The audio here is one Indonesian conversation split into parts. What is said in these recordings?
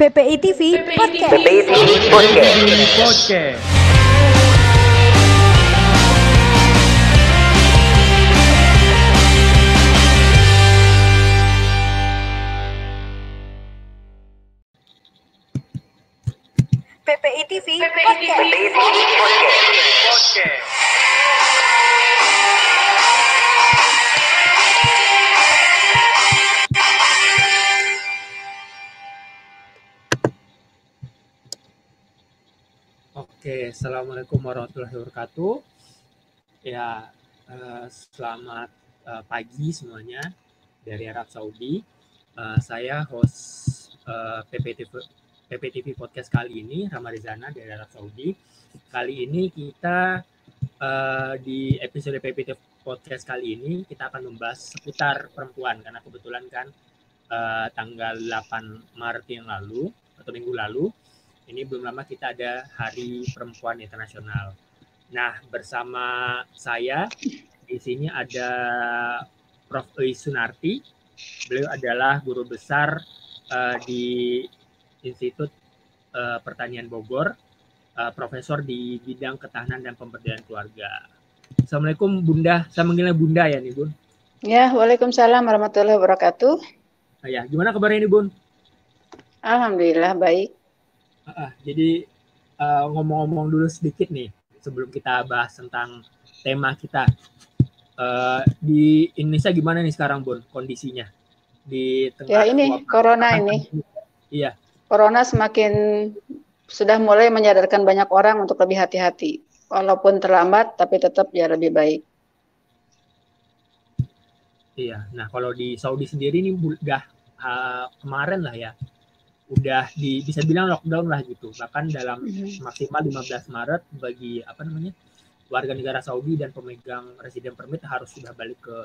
PPI TV Podcast. PPI TV Podcast. PPI TV Podcast. Oke, assalamualaikum warahmatullahi wabarakatuh. Ya, selamat pagi semuanya dari Arab Saudi. Saya host PPTV Podcast kali ini, Rama Rizana dari Arab Saudi. Kali ini kita di episode PPTV Podcast kali ini kita akan membahas seputar perempuan karena kebetulan kan tanggal 8 Maret yang lalu atau minggu lalu ini belum lama kita ada Hari Perempuan Internasional. Nah, bersama saya di sini ada Prof. Eus Sunarti. Beliau adalah guru besar di Institut Pertanian Bogor, profesor di bidang ketahanan dan pemberdayaan keluarga. Assalamualaikum Bunda, saya manggilnya Bunda ya nih Bun. Ya, waalaikumsalam warahmatullahi wabarakatuh. Ya, gimana kabarnya nih Bun? Alhamdulillah baik. Jadi ngomong-ngomong dulu sedikit nih sebelum kita bahas tentang tema kita. Di Indonesia gimana nih sekarang Bun kondisinya? Di tengah Ya ini corona ini. Iya. Corona semakin sudah mulai menyadarkan banyak orang untuk lebih hati-hati. Walaupun terlambat tapi tetap ya lebih baik. Iya. Nah, kalau di Saudi sendiri ini udah kemarin lah ya. Udah bisa bilang lockdown lah gitu. Bahkan dalam maksimal 15 Maret bagi warga negara Saudi dan pemegang resident permit harus sudah balik ke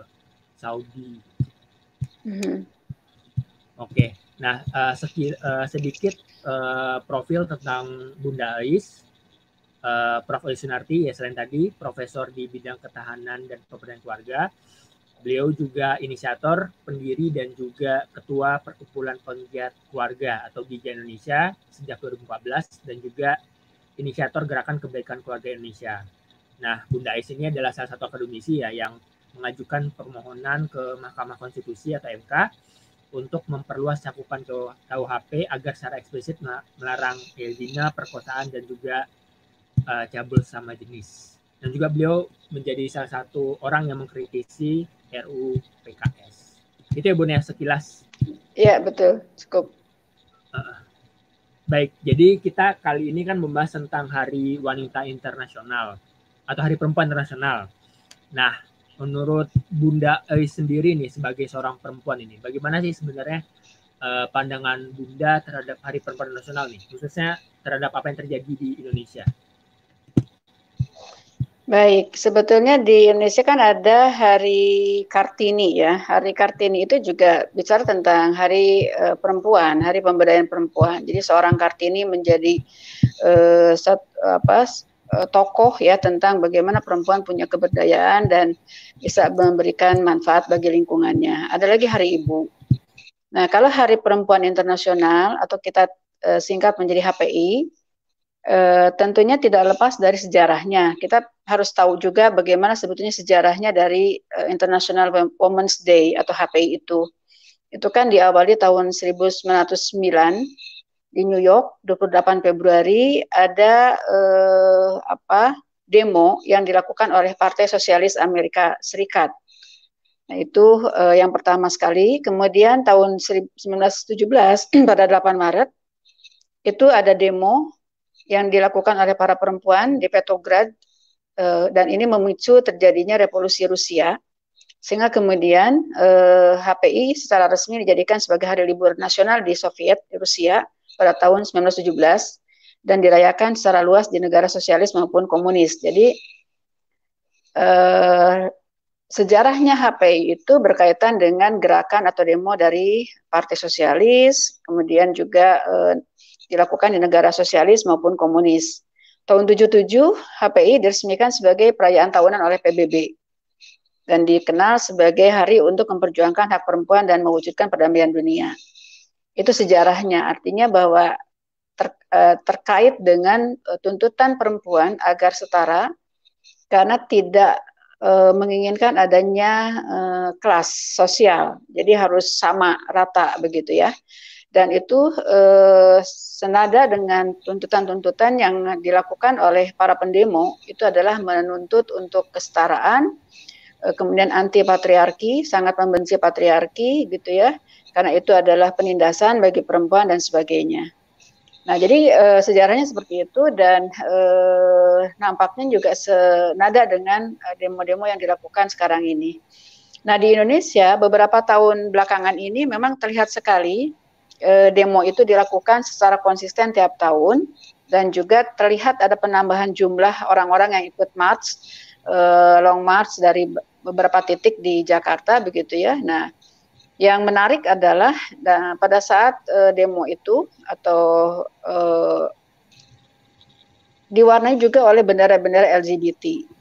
Saudi. Oke. Nah, sedikit profil tentang Bunda Eus. Prof. Eus Sunarti ya selain tadi profesor di bidang ketahanan dan pemberdayaan keluarga. Beliau juga inisiator, pendiri, dan juga ketua Perkumpulan Penggiat Keluarga atau GIGA Indonesia sejak 2014 dan juga inisiator Gerakan Kebaikan Keluarga Indonesia. Nah, Bunda Eus ini adalah salah satu akademisi ya yang mengajukan permohonan ke Mahkamah Konstitusi atau MK untuk memperluas cakupan KUHP agar secara eksplisit melarang zina, perkosaan, dan juga cabul sama jenis. Dan juga beliau menjadi salah satu orang yang mengkritisi RUU PKS. Itu ya Bun ya sekilas. Iya betul, cukup. Baik, jadi kita kali ini kan membahas tentang Hari Wanita Internasional atau Hari Perempuan Internasional. Nah, menurut Bunda Eus sendiri nih sebagai seorang perempuan ini, bagaimana sih sebenarnya pandangan Bunda terhadap Hari Perempuan Internasional nih, khususnya terhadap apa yang terjadi di Indonesia? Baik, sebetulnya di Indonesia kan ada Hari Kartini ya. Hari Kartini itu juga bicara tentang Hari Perempuan, Hari Pemberdayaan Perempuan. Jadi seorang Kartini menjadi tokoh ya tentang bagaimana perempuan punya keberdayaan dan bisa memberikan manfaat bagi lingkungannya. Ada lagi Hari Ibu. Nah, kalau Hari Perempuan Internasional atau kita singkat menjadi HPI, tentunya tidak lepas dari sejarahnya. Kita harus tahu juga bagaimana sebetulnya sejarahnya dari International Women's Day atau HPI itu. Itu kan diawali tahun 1909 di New York, 28 Februari ada demo yang dilakukan oleh Partai Sosialis Amerika Serikat. Nah, itu yang pertama sekali. Kemudian tahun 1917 pada 8 Maret itu ada demo yang dilakukan oleh para perempuan di Petrograd dan ini memicu terjadinya revolusi Rusia sehingga kemudian HPI secara resmi dijadikan sebagai hari libur nasional di Soviet di Rusia pada tahun 1917 dan dirayakan secara luas di negara sosialis maupun komunis. Jadi sejarahnya HPI itu berkaitan dengan gerakan atau demo dari Partai Sosialis, kemudian juga dilakukan di negara sosialis maupun komunis. Tahun 77, HPI diresmikan sebagai perayaan tahunan oleh PBB dan dikenal sebagai hari untuk memperjuangkan hak perempuan dan mewujudkan perdamaian dunia. Itu sejarahnya, artinya bahwa terkait dengan tuntutan perempuan agar setara, karena tidak menginginkan adanya kelas sosial, jadi harus sama rata begitu ya. Dan itu senada dengan tuntutan-tuntutan yang dilakukan oleh para pendemo, itu adalah menuntut untuk kesetaraan, kemudian anti patriarki, sangat membenci patriarki gitu ya, karena itu adalah penindasan bagi perempuan dan sebagainya. Nah, jadi sejarahnya seperti itu, dan nampaknya juga senada dengan demo-demo yang dilakukan sekarang ini. Nah, di Indonesia beberapa tahun belakangan ini memang terlihat sekali demo itu dilakukan secara konsisten tiap tahun, dan juga terlihat ada penambahan jumlah orang-orang yang ikut march, long march dari beberapa titik di Jakarta begitu ya. Nah, yang menarik adalah pada saat demo itu atau diwarnai juga oleh bendera-bendera LGBT.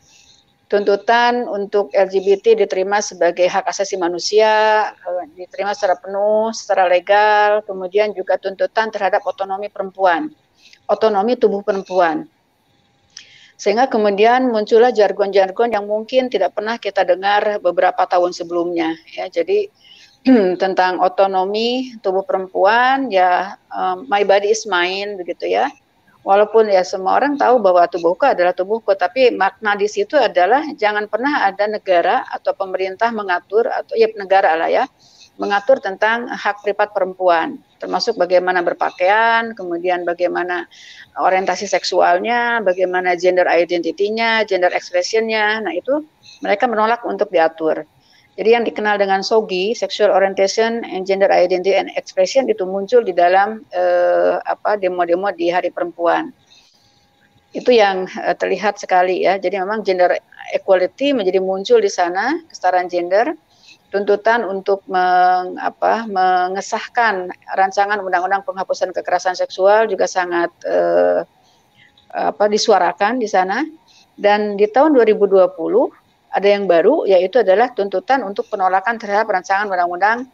Tuntutan untuk LGBT diterima sebagai hak asasi manusia, diterima secara penuh, secara legal, kemudian juga tuntutan terhadap otonomi perempuan, otonomi tubuh perempuan. Sehingga kemudian muncullah jargon-jargon yang mungkin tidak pernah kita dengar beberapa tahun sebelumnya. Ya, jadi tentang otonomi tubuh perempuan, ya my body is mine begitu ya. Walaupun ya semua orang tahu bahwa tubuhku adalah tubuhku, tapi makna di situ adalah jangan pernah ada negara atau pemerintah mengatur, atau ya negara lah ya, mengatur tentang hak privat perempuan, termasuk bagaimana berpakaian, kemudian bagaimana orientasi seksualnya, bagaimana gender identity-nya, gender expression-nya. Nah, itu mereka menolak untuk diatur. Jadi yang dikenal dengan SOGI, Sexual Orientation and Gender Identity and Expression, itu muncul di dalam demo-demo di Hari Perempuan. Itu yang terlihat sekali ya. Jadi memang gender equality menjadi muncul di sana, kesetaraan gender, tuntutan untuk mengesahkan rancangan undang-undang penghapusan kekerasan seksual juga sangat disuarakan di sana. Dan di tahun 2020 ada yang baru, yaitu adalah tuntutan untuk penolakan terhadap rancangan undang-undang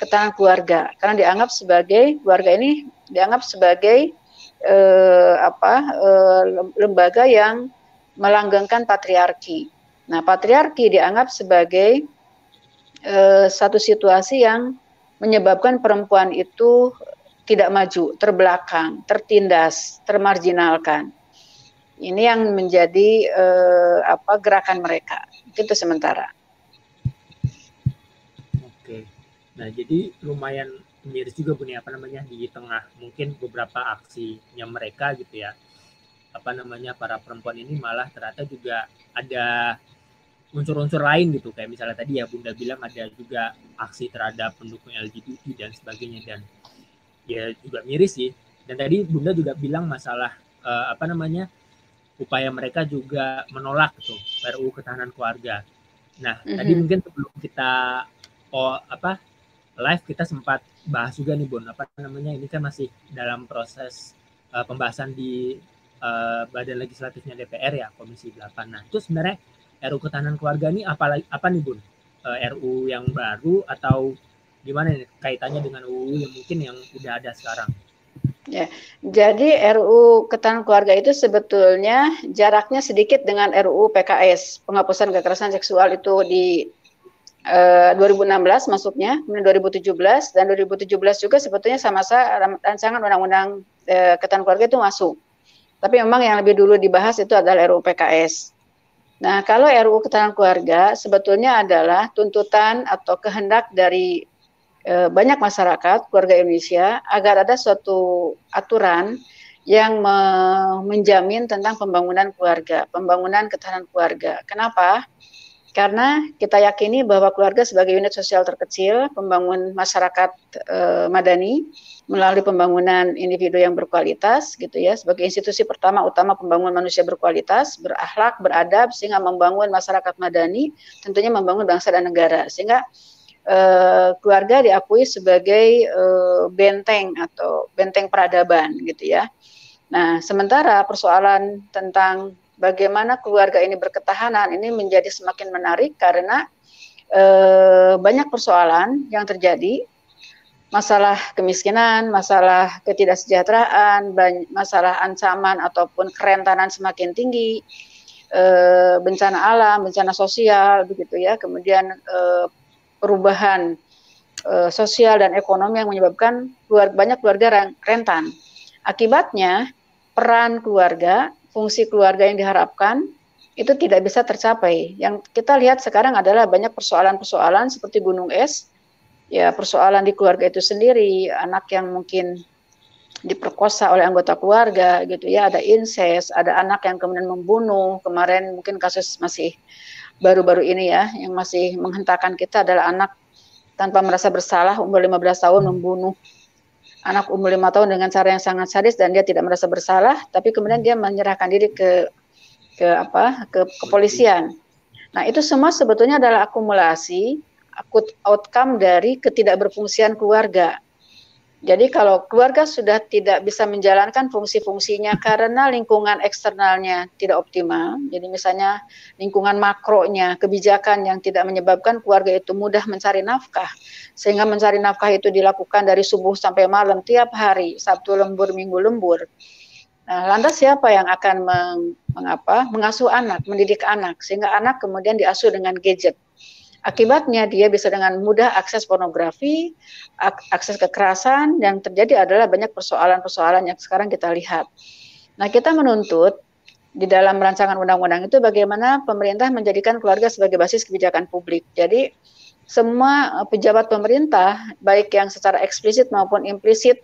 ketahanan keluarga, karena dianggap sebagai keluarga ini dianggap sebagai lembaga yang melanggengkan patriarki. Nah, patriarki dianggap sebagai satu situasi yang menyebabkan perempuan itu tidak maju, terbelakang, tertindas, termarginalkan. Ini yang menjadi gerakan mereka. Itu sementara. Oke. Nah, jadi lumayan miris juga Bun, di tengah mungkin beberapa aksinya mereka gitu ya. Para perempuan ini malah ternyata juga ada unsur-unsur lain gitu, kayak misalnya tadi ya Bunda bilang ada juga aksi terhadap pendukung LGBT dan sebagainya, dan ya juga miris sih. Dan tadi Bunda juga bilang masalah upaya mereka juga menolak tuh RUU Ketahanan Keluarga. Nah, tadi mungkin sebelum kita live kita sempat bahas juga nih Bun, ini kan masih dalam proses pembahasan di Badan Legislatifnya DPR ya, Komisi 8. Nah, itu sebenarnya RUU Ketahanan Keluarga ini apa nih Bun? RUU yang baru atau gimana nih kaitannya dengan UU yang mungkin yang udah ada sekarang? Ya, jadi RUU Ketahanan Keluarga itu sebetulnya jaraknya sedikit dengan RUU PKS, penghapusan kekerasan seksual, itu di 2016 masuknya, kemudian 2017, dan 2017 juga sebetulnya sama-sama rancangan undang-undang ketahanan keluarga itu masuk. Tapi memang yang lebih dulu dibahas itu adalah RUU PKS. Nah, kalau RUU Ketahanan Keluarga sebetulnya adalah tuntutan atau kehendak dari banyak masyarakat keluarga Indonesia agar ada suatu aturan yang menjamin tentang pembangunan keluarga, pembangunan ketahanan keluarga. Kenapa? Karena kita yakini bahwa keluarga sebagai unit sosial terkecil, pembangun masyarakat madani melalui pembangunan individu yang berkualitas, gitu ya, sebagai institusi utama pembangunan manusia berkualitas, berakhlak, beradab, sehingga membangun masyarakat madani, tentunya membangun bangsa dan negara, sehingga keluarga diakui sebagai benteng atau benteng peradaban gitu ya. Nah, sementara persoalan tentang bagaimana keluarga ini berketahanan ini menjadi semakin menarik karena banyak persoalan yang terjadi masalah kemiskinan, masalah ketidaksejahteraan, masalah ancaman ataupun kerentanan semakin tinggi, bencana alam, bencana sosial, begitu ya. Kemudian perubahan sosial dan ekonomi yang menyebabkan banyak keluarga rentan. Akibatnya peran keluarga, fungsi keluarga yang diharapkan itu tidak bisa tercapai. Yang kita lihat sekarang adalah banyak persoalan-persoalan seperti gunung es, ya persoalan di keluarga itu sendiri, anak yang mungkin diperkosa oleh anggota keluarga gitu ya, ada incest, ada anak yang kemudian membunuh. Kemarin mungkin kasus masih baru-baru ini ya, yang masih menghentakkan kita adalah anak tanpa merasa bersalah umur 15 tahun membunuh anak umur 5 tahun dengan cara yang sangat sadis dan dia tidak merasa bersalah, tapi kemudian dia menyerahkan diri ke kepolisian. Nah, itu semua sebetulnya adalah akumulasi outcome dari ketidakberfungsian keluarga. Jadi kalau keluarga sudah tidak bisa menjalankan fungsi-fungsinya karena lingkungan eksternalnya tidak optimal, jadi misalnya lingkungan makronya, kebijakan yang tidak menyebabkan keluarga itu mudah mencari nafkah, sehingga mencari nafkah itu dilakukan dari subuh sampai malam tiap hari, Sabtu lembur, Minggu lembur. Nah, lantas siapa yang akan mengasuh anak, mendidik anak, sehingga anak kemudian diasuh dengan gadget. Akibatnya dia bisa dengan mudah akses pornografi, akses kekerasan, yang terjadi adalah banyak persoalan-persoalan yang sekarang kita lihat. Nah, kita menuntut di dalam rancangan undang-undang itu bagaimana pemerintah menjadikan keluarga sebagai basis kebijakan publik. Jadi semua pejabat pemerintah, baik yang secara eksplisit maupun implisit,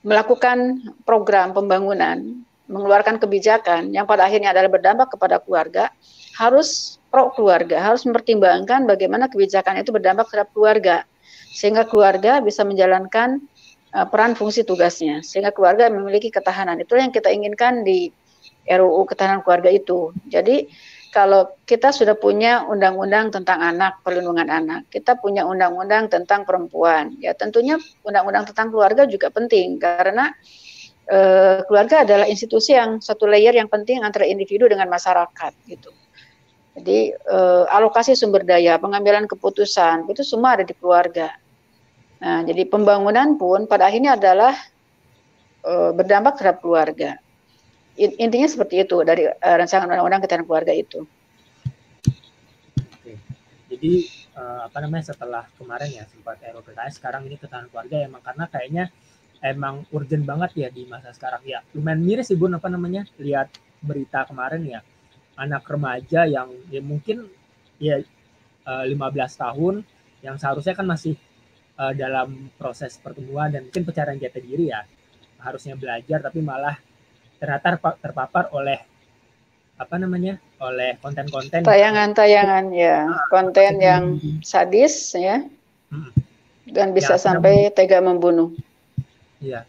melakukan program pembangunan, mengeluarkan kebijakan yang pada akhirnya adalah berdampak kepada keluarga, harus pro keluarga, harus mempertimbangkan bagaimana kebijakan itu berdampak terhadap keluarga, sehingga keluarga bisa menjalankan peran fungsi tugasnya, sehingga keluarga memiliki ketahanan. Itulah yang kita inginkan di RUU Ketahanan Keluarga itu. Jadi kalau kita sudah punya undang-undang tentang anak, perlindungan anak, kita punya undang-undang tentang perempuan, ya tentunya undang-undang tentang keluarga juga penting, karena keluarga adalah institusi yang satu layer yang penting antara individu dengan masyarakat gitu. Jadi alokasi sumber daya, pengambilan keputusan, itu semua ada di keluarga. Nah, jadi pembangunan pun pada akhirnya adalah berdampak terhadap keluarga. Intinya seperti itu dari rancangan undang-undang ketahanan keluarga itu. Oke. Jadi setelah kemarin ya sempat RUU PKS, sekarang ini ketahanan keluarga emang karena kayaknya emang urgent banget ya di masa sekarang ya. Lumayan miris sih Bun, lihat berita kemarin ya, anak remaja yang ya mungkin ya 15 tahun yang seharusnya kan masih dalam proses pertumbuhan dan mungkin pencarian jati diri ya, harusnya belajar tapi malah ternyata terpapar oleh oleh konten-konten tayangan-tayangan ya, konten yang sadis ya, dan bisa sampai tega membunuh. Iya.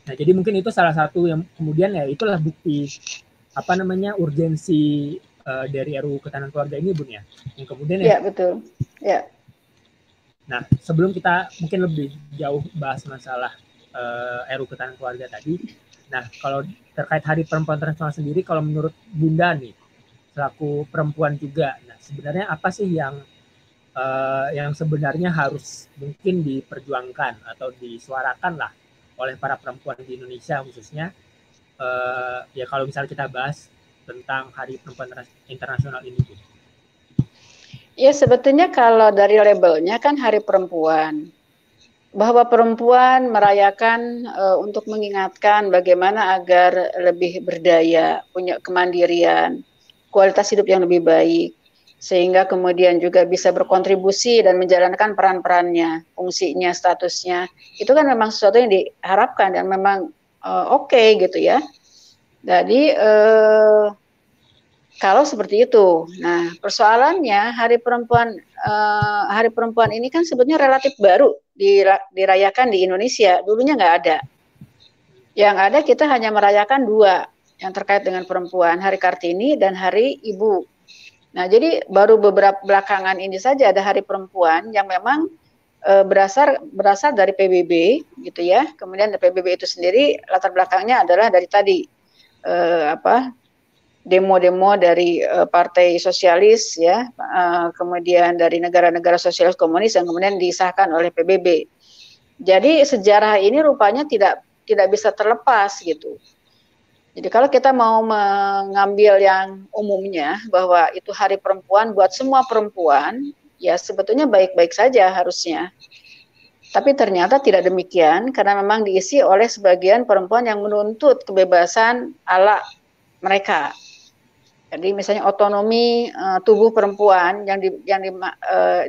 Nah, jadi mungkin itu salah satu yang kemudian ya itulah bukti urgensi dari RUU Ketahanan Keluarga ini, Bun ya. Yang kemudian ya betul. Ya. Nah, sebelum kita mungkin lebih jauh bahas masalah RUU Ketahanan Keluarga tadi, nah kalau terkait Hari Perempuan Internasional sendiri, kalau menurut Bunda nih, selaku perempuan juga, nah sebenarnya apa sih yang sebenarnya harus mungkin diperjuangkan atau disuarakan lah oleh para perempuan di Indonesia khususnya, ya kalau misalnya kita bahas tentang Hari Perempuan Internasional ini, Bu. Ya sebetulnya kalau dari labelnya kan Hari Perempuan, bahwa perempuan merayakan untuk mengingatkan bagaimana agar lebih berdaya, punya kemandirian, kualitas hidup yang lebih baik, sehingga kemudian juga bisa berkontribusi dan menjalankan peran-perannya, fungsinya, statusnya. Itu kan memang sesuatu yang diharapkan dan memang oke gitu ya. Jadi kalau seperti itu, nah persoalannya Hari Perempuan ini kan sebetulnya relatif baru dirayakan di Indonesia. Dulunya nggak ada. Yang ada kita hanya merayakan dua yang terkait dengan perempuan, Hari Kartini dan Hari Ibu. Nah, jadi baru beberapa belakangan ini saja ada Hari Perempuan yang memang berasal dari PBB gitu ya. Kemudian PBB itu sendiri latar belakangnya adalah dari tadi demo-demo dari partai sosialis ya, kemudian dari negara-negara sosialis komunis yang kemudian disahkan oleh PBB. Jadi sejarah ini rupanya tidak bisa terlepas gitu. Jadi kalau kita mau mengambil yang umumnya bahwa itu Hari Perempuan buat semua perempuan, ya sebetulnya baik-baik saja harusnya. Tapi ternyata tidak demikian karena memang diisi oleh sebagian perempuan yang menuntut kebebasan ala mereka. Jadi misalnya otonomi tubuh perempuan yang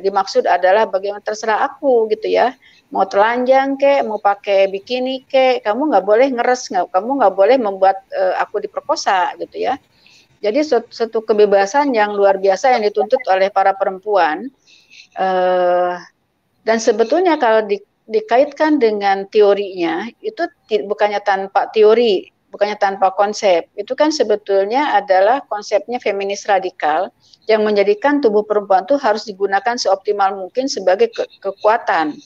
dimaksud adalah bagaimana terserah aku gitu ya, mau telanjang kek, mau pakai bikini kek, kamu nggak boleh ngeres, kamu nggak boleh membuat aku diperkosa gitu ya. Jadi suatu kebebasan yang luar biasa yang dituntut oleh para perempuan, dan sebetulnya kalau dikaitkan dengan teorinya itu bukannya tanpa teori, bukannya tanpa konsep. Itu kan sebetulnya adalah konsepnya feminis radikal yang menjadikan tubuh perempuan itu harus digunakan seoptimal mungkin sebagai kekuatan.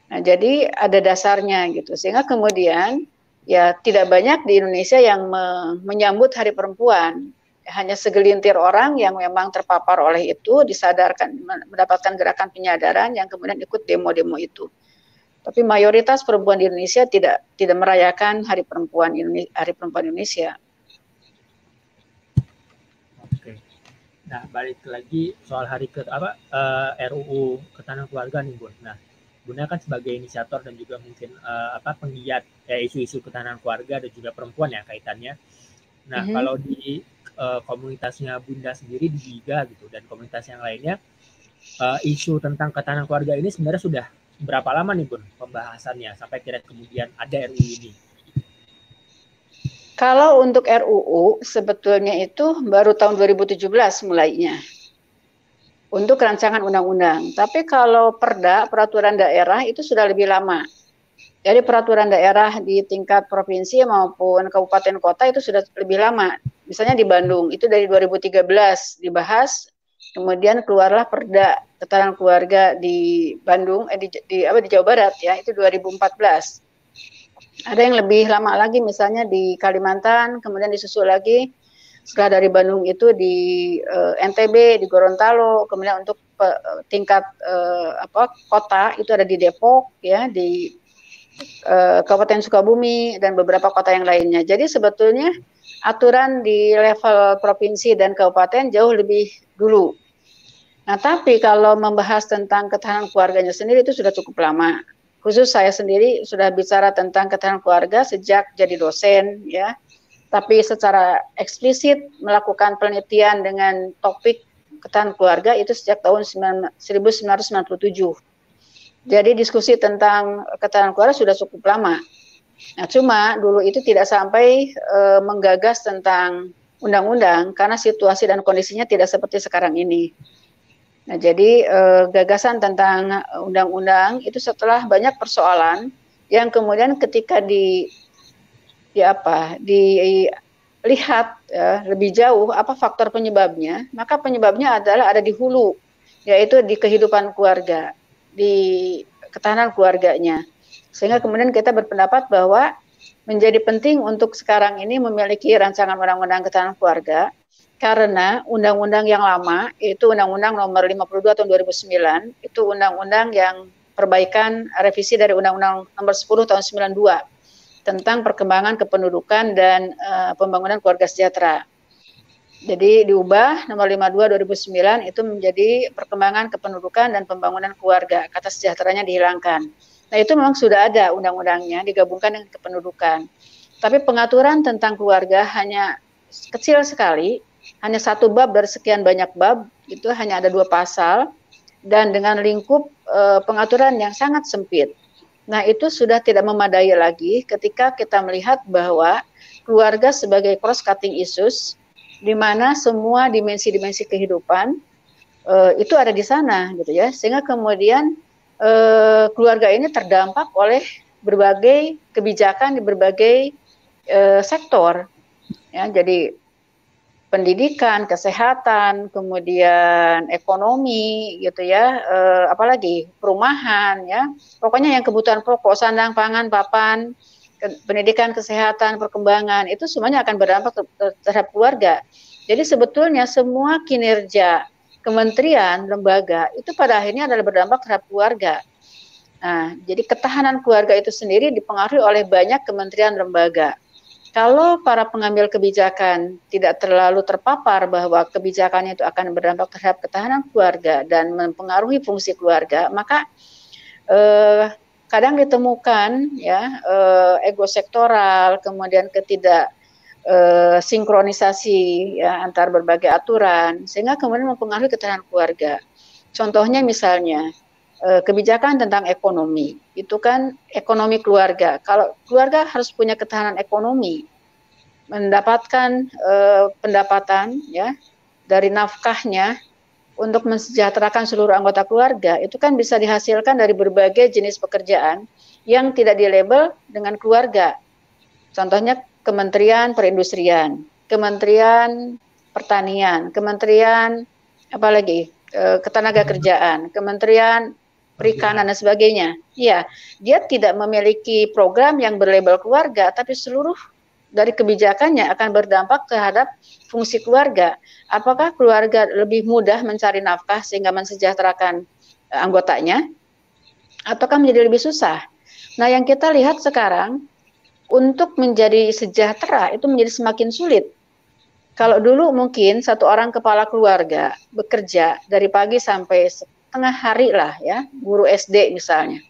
Nah, jadi ada dasarnya gitu. Sehingga kemudian ya tidak banyak di Indonesia yang menyambut Hari Perempuan. Hanya segelintir orang yang memang terpapar oleh itu, disadarkan, mendapatkan gerakan penyadaran yang kemudian ikut demo-demo itu. Tapi mayoritas perempuan di Indonesia tidak merayakan Hari Perempuan Indonesia. Oke. Nah, balik lagi soal RUU Ketahanan Keluarga nih, Bun. Nah, Bunda kan sebagai inisiator dan juga mungkin penggiat isu-isu ketahanan keluarga dan juga perempuan ya kaitannya. Nah, kalau di komunitasnya Bunda sendiri di Giga gitu dan komunitas yang lainnya, isu tentang ketahanan keluarga ini sebenarnya sudah berapa lama nih Bun pembahasannya sampai kira kemudian ada RUU ini? Kalau untuk RUU sebetulnya itu baru tahun 2017 mulainya untuk rancangan undang-undang. Tapi kalau peraturan daerah itu sudah lebih lama. Jadi peraturan daerah di tingkat provinsi maupun kabupaten kota itu sudah lebih lama. Misalnya di Bandung itu dari 2013 dibahas, kemudian keluarlah Perda Ketahanan Keluarga di Bandung, di Jawa Barat ya, itu 2014. Ada yang lebih lama lagi misalnya di Kalimantan, kemudian disusul lagi setelah dari Bandung itu di NTB, di Gorontalo, kemudian untuk tingkat kota itu ada di Depok ya, di Kabupaten Sukabumi dan beberapa kota yang lainnya. Jadi sebetulnya aturan di level provinsi dan kabupaten jauh lebih dulu. Nah, tapi kalau membahas tentang ketahanan keluarganya sendiri itu sudah cukup lama. Khusus saya sendiri sudah bicara tentang ketahanan keluarga sejak jadi dosen ya. Tapi secara eksplisit melakukan penelitian dengan topik ketahanan keluarga itu sejak tahun 1997. Jadi diskusi tentang ketahanan keluarga sudah cukup lama. Nah, cuma dulu itu tidak sampai menggagas tentang undang-undang karena situasi dan kondisinya tidak seperti sekarang ini. Nah, jadi gagasan tentang undang-undang itu setelah banyak persoalan yang kemudian ketika dilihat lebih jauh apa faktor penyebabnya, maka penyebabnya adalah ada di hulu, yaitu di kehidupan keluarga, di ketahanan keluarganya. Sehingga kemudian kita berpendapat bahwa menjadi penting untuk sekarang ini memiliki rancangan undang-undang ketahanan keluarga karena undang-undang yang lama itu Undang-Undang Nomor 52 tahun 2009 itu undang-undang yang perbaikan revisi dari Undang-Undang Nomor 10 tahun 92 tentang perkembangan kependudukan dan pembangunan keluarga sejahtera. Jadi diubah Nomor 52 2009 itu menjadi perkembangan kependudukan dan pembangunan keluarga, kata sejahteranya dihilangkan. Nah, itu memang sudah ada undang-undangnya digabungkan dengan kependudukan. Tapi pengaturan tentang keluarga hanya kecil sekali, hanya satu bab dari sekian banyak bab, itu hanya ada 2 pasal dan dengan lingkup pengaturan yang sangat sempit. Nah, itu sudah tidak memadai lagi ketika kita melihat bahwa keluarga sebagai cross-cutting issues di mana semua dimensi-dimensi kehidupan itu ada di sana gitu ya, sehingga kemudian keluarga ini terdampak oleh berbagai kebijakan di berbagai sektor ya, jadi pendidikan, kesehatan, kemudian ekonomi gitu ya, apalagi perumahan ya, pokoknya yang kebutuhan pokok, sandang, pangan, papan, pendidikan, kesehatan, perkembangan, itu semuanya akan berdampak terhadap keluarga. Jadi sebetulnya semua kinerja kementerian, lembaga, itu pada akhirnya adalah berdampak terhadap keluarga. Nah, jadi ketahanan keluarga itu sendiri dipengaruhi oleh banyak kementerian, lembaga. Kalau para pengambil kebijakan tidak terlalu terpapar bahwa kebijakannya itu akan berdampak terhadap ketahanan keluarga dan mempengaruhi fungsi keluarga, maka kadang ditemukan ya ego sektoral, kemudian ketidak sinkronisasi ya antar berbagai aturan, sehingga kemudian mempengaruhi ketahanan keluarga. Contohnya misalnya kebijakan tentang ekonomi, itu kan ekonomi keluarga. Kalau keluarga harus punya ketahanan ekonomi, mendapatkan pendapatan ya dari nafkahnya untuk mensejahterakan seluruh anggota keluarga, itu kan bisa dihasilkan dari berbagai jenis pekerjaan yang tidak dilabel dengan keluarga. Contohnya Kementerian Perindustrian, Kementerian Pertanian, Kementerian apalagi Ketenagakerjaan, Kementerian Perikanan dan sebagainya. Ya, dia tidak memiliki program yang berlabel keluarga, tapi seluruh dari kebijakannya akan berdampak terhadap fungsi keluarga. Apakah keluarga lebih mudah mencari nafkah sehingga mensejahterakan anggotanya, ataukah menjadi lebih susah? Nah, yang kita lihat sekarang, untuk menjadi sejahtera itu menjadi semakin sulit. Kalau dulu mungkin satu orang kepala keluarga bekerja dari pagi sampai setengah hari lah ya, guru SD misalnya.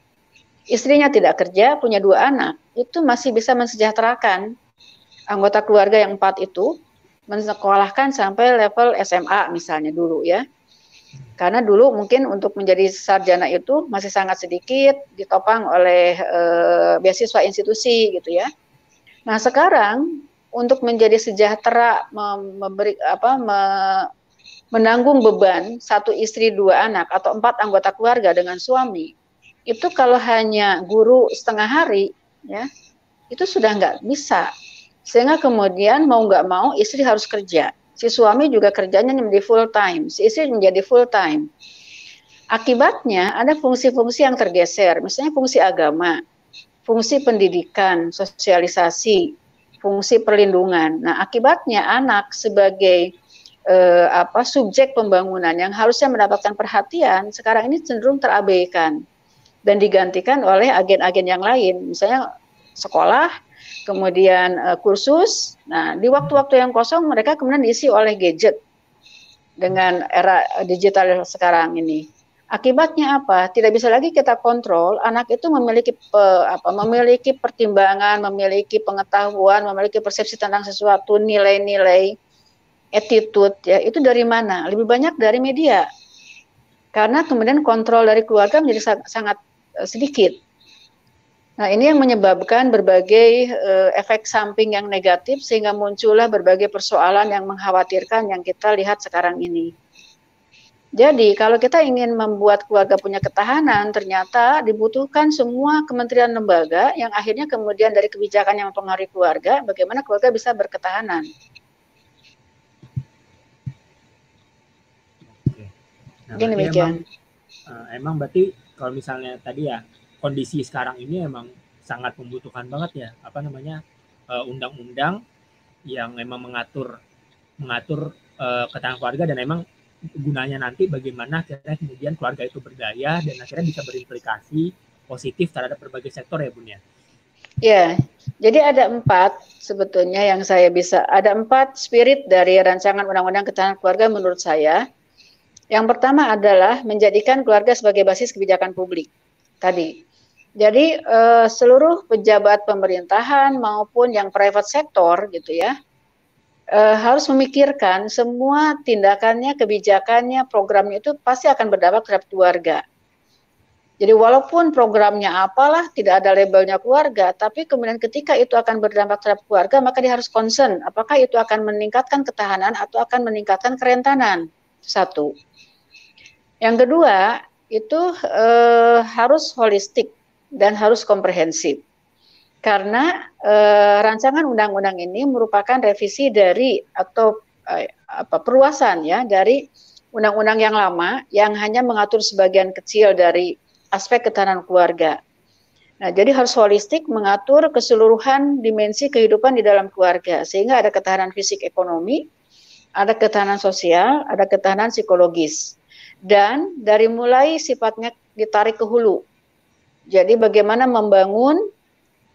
Istrinya tidak kerja, punya 2 anak, itu masih bisa mensejahterakan anggota keluarga yang 4 itu, mensekolahkan sampai level SMA misalnya dulu ya. Karena dulu mungkin untuk menjadi sarjana itu masih sangat sedikit, ditopang oleh beasiswa institusi gitu ya. Nah sekarang untuk menjadi sejahtera, menanggung beban 1 istri 2 anak atau 4 anggota keluarga dengan suami, itu kalau hanya guru setengah hari ya, itu sudah nggak bisa. Sehingga kemudian mau nggak mau istri harus kerja. Si suami juga kerjanya menjadi full time, si istri menjadi full time. Akibatnya ada fungsi-fungsi yang tergeser, misalnya fungsi agama, fungsi pendidikan, sosialisasi, fungsi perlindungan. Nah, akibatnya anak sebagai subjek pembangunan yang harusnya mendapatkan perhatian, sekarang ini cenderung terabaikan dan digantikan oleh agen-agen yang lain, misalnya sekolah, kemudian kursus. Nah, di waktu-waktu yang kosong mereka kemudian diisi oleh gadget dengan era digital sekarang ini. Akibatnya apa? Tidak bisa lagi kita kontrol. Anak itu memiliki memiliki pertimbangan, memiliki pengetahuan, memiliki persepsi tentang sesuatu, nilai-nilai, attitude ya. Itu dari mana? Lebih banyak dari media. Karena kemudian kontrol dari keluarga menjadi sangat sedikit. Nah, ini yang menyebabkan berbagai efek samping yang negatif sehingga muncullah berbagai persoalan yang mengkhawatirkan yang kita lihat sekarang ini. Jadi, kalau kita ingin membuat keluarga punya ketahanan, ternyata dibutuhkan semua kementerian lembaga yang akhirnya kemudian dari kebijakan yang mempengaruhi keluarga, bagaimana keluarga bisa berketahanan. Oke. Nah, Mungkin demikian. Emang berarti kalau misalnya tadi ya, kondisi sekarang ini emang sangat membutuhkan banget ya undang-undang yang memang mengatur ketahanan keluarga, dan emang gunanya nanti bagaimana akhirnya kemudian keluarga itu berdaya dan akhirnya bisa berimplikasi positif terhadap berbagai sektor ya Bun ya. Ya, jadi ada 4 sebetulnya yang ada 4 spirit dari rancangan undang-undang ketahanan keluarga menurut saya. Yang pertama adalah menjadikan keluarga sebagai basis kebijakan publik tadi. Jadi seluruh pejabat pemerintahan maupun yang private sector gitu ya, harus memikirkan semua tindakannya, kebijakannya, programnya itu pasti akan berdampak terhadap keluarga. Jadi walaupun programnya apalah, tidak ada labelnya keluarga, tapi kemudian ketika itu akan berdampak terhadap keluarga, maka dia harus concern apakah itu akan meningkatkan ketahanan atau akan meningkatkan kerentanan. 1. Yang kedua, itu harus holistik dan harus komprehensif. Karena rancangan undang-undang ini merupakan revisi dari atau perluasan ya dari undang-undang yang lama yang hanya mengatur sebagian kecil dari aspek ketahanan keluarga. Nah, jadi harus holistik mengatur keseluruhan dimensi kehidupan di dalam keluarga sehingga ada ketahanan fisik ekonomi, ada ketahanan sosial, ada ketahanan psikologis. Dan dari mulai sifatnya ditarik ke hulu. Jadi bagaimana membangun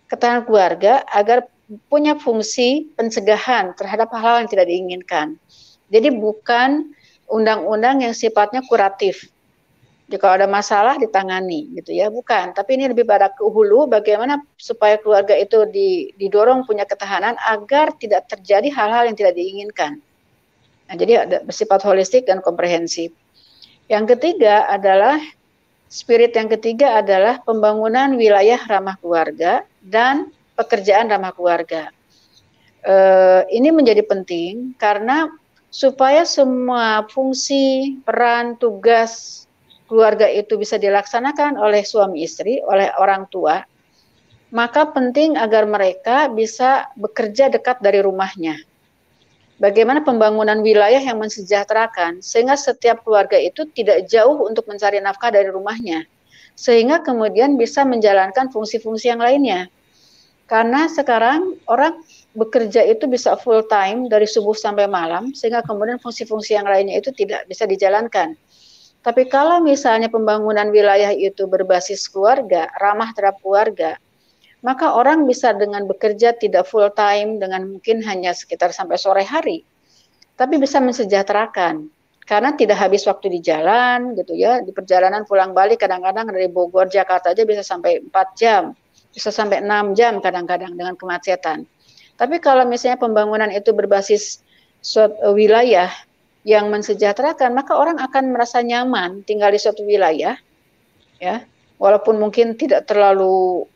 ketahanan keluarga agar punya fungsi pencegahan terhadap hal-hal yang tidak diinginkan. Jadi bukan undang-undang yang sifatnya kuratif. Jadi kalau ada masalah ditangani gitu ya, bukan. Tapi ini lebih pada ke hulu bagaimana supaya keluarga itu didorong punya ketahanan agar tidak terjadi hal-hal yang tidak diinginkan. Nah, jadi ada bersifat holistik dan komprehensif. Yang ketiga adalah spirit yang ketiga adalah pembangunan wilayah ramah keluarga dan pekerjaan ramah keluarga. Ini menjadi penting karena supaya semua fungsi, peran, tugas keluarga itu bisa dilaksanakan oleh suami istri, oleh orang tua, maka penting agar mereka bisa bekerja dekat dari rumahnya. Bagaimana pembangunan wilayah yang mensejahterakan, sehingga setiap keluarga itu tidak jauh untuk mencari nafkah dari rumahnya, sehingga kemudian bisa menjalankan fungsi-fungsi yang lainnya. Karena sekarang orang bekerja itu bisa full time dari subuh sampai malam, sehingga kemudian fungsi-fungsi yang lainnya itu tidak bisa dijalankan. Tapi kalau misalnya pembangunan wilayah itu berbasis keluarga, ramah terhadap keluarga, maka orang bisa dengan bekerja tidak full time, dengan mungkin hanya sekitar sampai sore hari, tapi bisa mensejahterakan. Karena tidak habis waktu di jalan, gitu ya, di perjalanan pulang balik kadang-kadang dari Bogor, Jakarta aja bisa sampai 4 jam, bisa sampai 6 jam kadang-kadang dengan kemacetan. Tapi kalau misalnya pembangunan itu berbasis suatu wilayah yang mensejahterakan, maka orang akan merasa nyaman tinggal di suatu wilayah, ya, walaupun mungkin tidak terlalu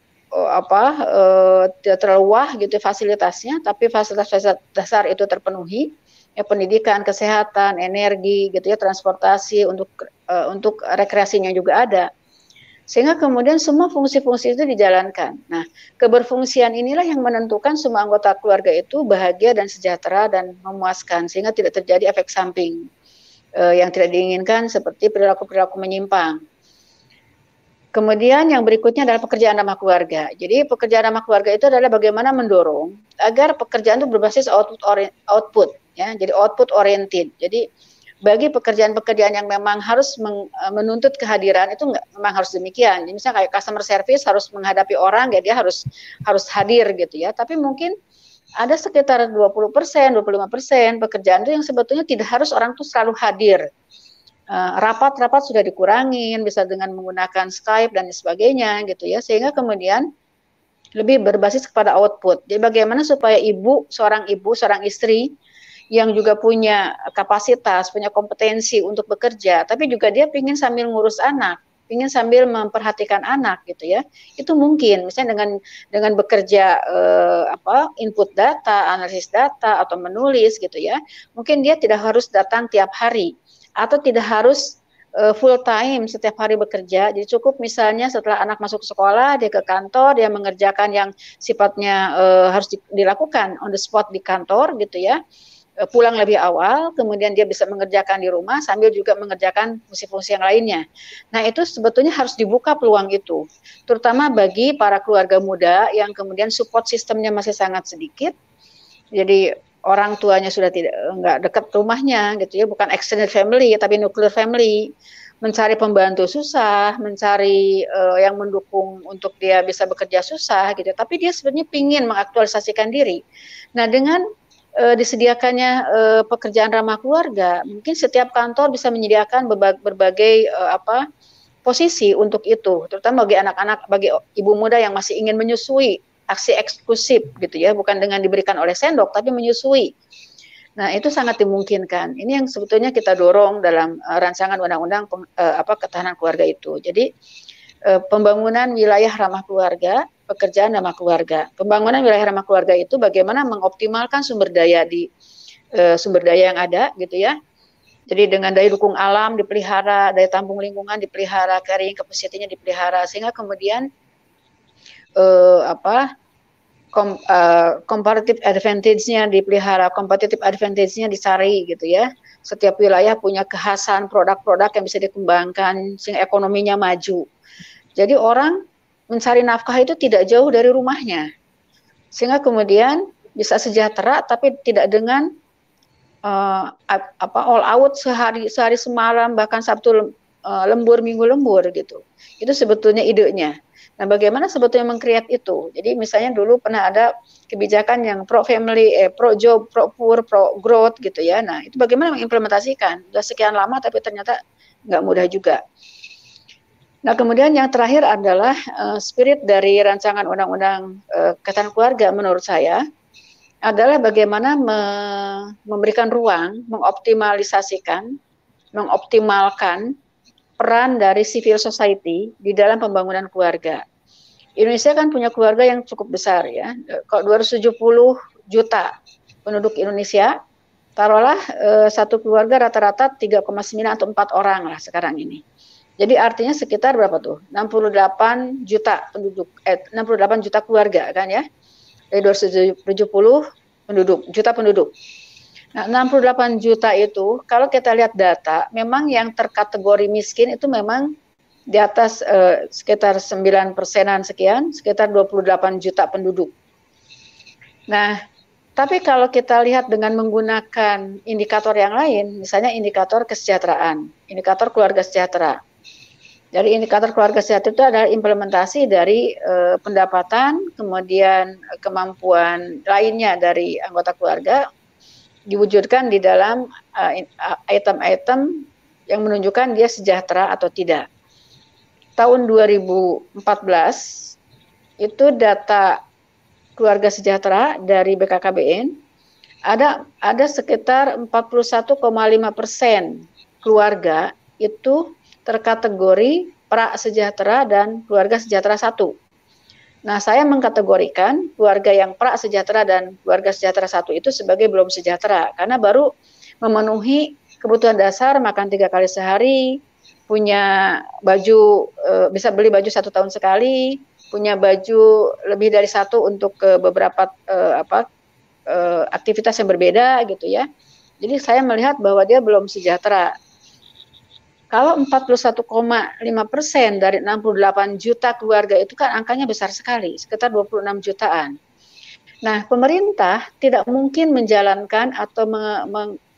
tidak terlalu wah gitu fasilitasnya, tapi fasilitas dasar itu terpenuhi, ya, pendidikan, kesehatan, energi, gitu ya, transportasi untuk rekreasinya juga ada, sehingga kemudian semua fungsi-fungsi itu dijalankan. Nah, keberfungsian inilah yang menentukan semua anggota keluarga itu bahagia dan sejahtera dan memuaskan, sehingga tidak terjadi efek samping yang tidak diinginkan seperti perilaku-perilaku menyimpang. Kemudian yang berikutnya adalah pekerjaan ramah keluarga. Jadi pekerjaan ramah keluarga itu adalah bagaimana mendorong agar pekerjaan itu berbasis output, ya, jadi output oriented. Jadi bagi pekerjaan-pekerjaan yang memang harus menuntut kehadiran itu memang harus demikian. Jadi misalnya kayak customer service harus menghadapi orang, ya dia harus hadir gitu ya. Tapi mungkin ada sekitar 20%, 25% pekerjaan itu yang sebetulnya tidak harus orang tuh selalu hadir. Rapat-rapat sudah dikurangin, bisa dengan menggunakan Skype dan sebagainya gitu ya, sehingga kemudian lebih berbasis kepada output. Jadi bagaimana supaya seorang istri yang juga punya kapasitas, punya kompetensi untuk bekerja, tapi juga dia ingin sambil ngurus anak, ingin sambil memperhatikan anak gitu ya. Itu mungkin misalnya dengan bekerja input data, analisis data atau menulis gitu ya. Mungkin dia tidak harus datang tiap hari atau tidak harus full time setiap hari bekerja. Jadi cukup misalnya setelah anak masuk sekolah, dia ke kantor, dia mengerjakan yang sifatnya harus dilakukan on the spot di kantor gitu ya. Pulang lebih awal, kemudian dia bisa mengerjakan di rumah sambil juga mengerjakan fungsi-fungsi yang lainnya. Nah, itu sebetulnya harus dibuka peluang itu, terutama bagi para keluarga muda yang kemudian support sistemnya masih sangat sedikit. Jadi orang tuanya sudah nggak dekat rumahnya gitu ya, bukan extended family tapi nuclear family, mencari pembantu susah, mencari yang mendukung untuk dia bisa bekerja susah gitu, tapi dia sebenarnya ingin mengaktualisasikan diri. Nah, dengan disediakannya pekerjaan ramah keluarga, mungkin setiap kantor bisa menyediakan berbagai posisi untuk itu, terutama bagi anak-anak, bagi ibu muda yang masih ingin menyusui aksi eksklusif gitu ya, bukan dengan diberikan oleh sendok tapi menyusui. Nah, itu sangat dimungkinkan. Ini yang sebetulnya kita dorong dalam rancangan undang-undang ketahanan keluarga itu. Jadi pembangunan wilayah ramah keluarga, pekerjaan ramah keluarga. Pembangunan wilayah ramah keluarga itu bagaimana mengoptimalkan sumber daya yang ada gitu ya. Jadi dengan daya dukung alam dipelihara, daya tampung lingkungan dipelihara, carrying capacity-nya dipelihara, sehingga kemudian comparative advantage-nya dipelihara, competitive advantage-nya dicari gitu ya. Setiap wilayah punya kekhasan produk-produk yang bisa dikembangkan sehingga ekonominya maju. Jadi orang mencari nafkah itu tidak jauh dari rumahnya, sehingga kemudian bisa sejahtera tapi tidak dengan all out sehari semalam, bahkan Sabtu lembur, Minggu lembur gitu. Itu sebetulnya idenya. Nah, bagaimana sebetulnya meng-create itu? Jadi misalnya dulu pernah ada kebijakan yang pro family, pro job, pro poor, pro growth gitu ya. Nah, itu bagaimana mengimplementasikan? Sudah sekian lama tapi ternyata nggak mudah juga. Nah, kemudian yang terakhir adalah spirit dari rancangan undang-undang ketahanan keluarga menurut saya adalah bagaimana memberikan ruang, mengoptimalkan peran dari civil society di dalam pembangunan keluarga. Indonesia kan punya keluarga yang cukup besar ya. Kalau 270 juta penduduk Indonesia, taruhlah satu keluarga rata-rata 3,9 atau 4 orang lah sekarang ini. Jadi artinya sekitar berapa tuh? 68 juta penduduk, 68 juta keluarga kan ya. Dari 270 juta penduduk. Nah, 68 juta itu, kalau kita lihat data, memang yang terkategori miskin itu memang di atas sekitar 9%-an sekian, sekitar 28 juta penduduk. Nah, tapi kalau kita lihat dengan menggunakan indikator yang lain, misalnya indikator kesejahteraan, indikator keluarga sejahtera. Jadi indikator keluarga sejahtera itu adalah implementasi dari pendapatan, kemudian kemampuan lainnya dari anggota keluarga, diwujudkan di dalam item-item yang menunjukkan dia sejahtera atau tidak. Tahun 2014 itu data keluarga sejahtera dari BKKBN ada sekitar 41,5% keluarga itu terkategori pra sejahtera dan keluarga sejahtera 1. Nah, saya mengkategorikan keluarga yang pra sejahtera dan keluarga sejahtera 1 itu sebagai belum sejahtera, karena baru memenuhi kebutuhan dasar, makan 3 kali sehari, punya baju, bisa beli baju 1 tahun sekali, punya baju lebih dari 1 untuk beberapa aktivitas yang berbeda gitu ya. Jadi saya melihat bahwa dia belum sejahtera. Kalau 41,5% dari 68 juta keluarga itu kan angkanya besar sekali, sekitar 26 jutaan. Nah, pemerintah tidak mungkin menjalankan atau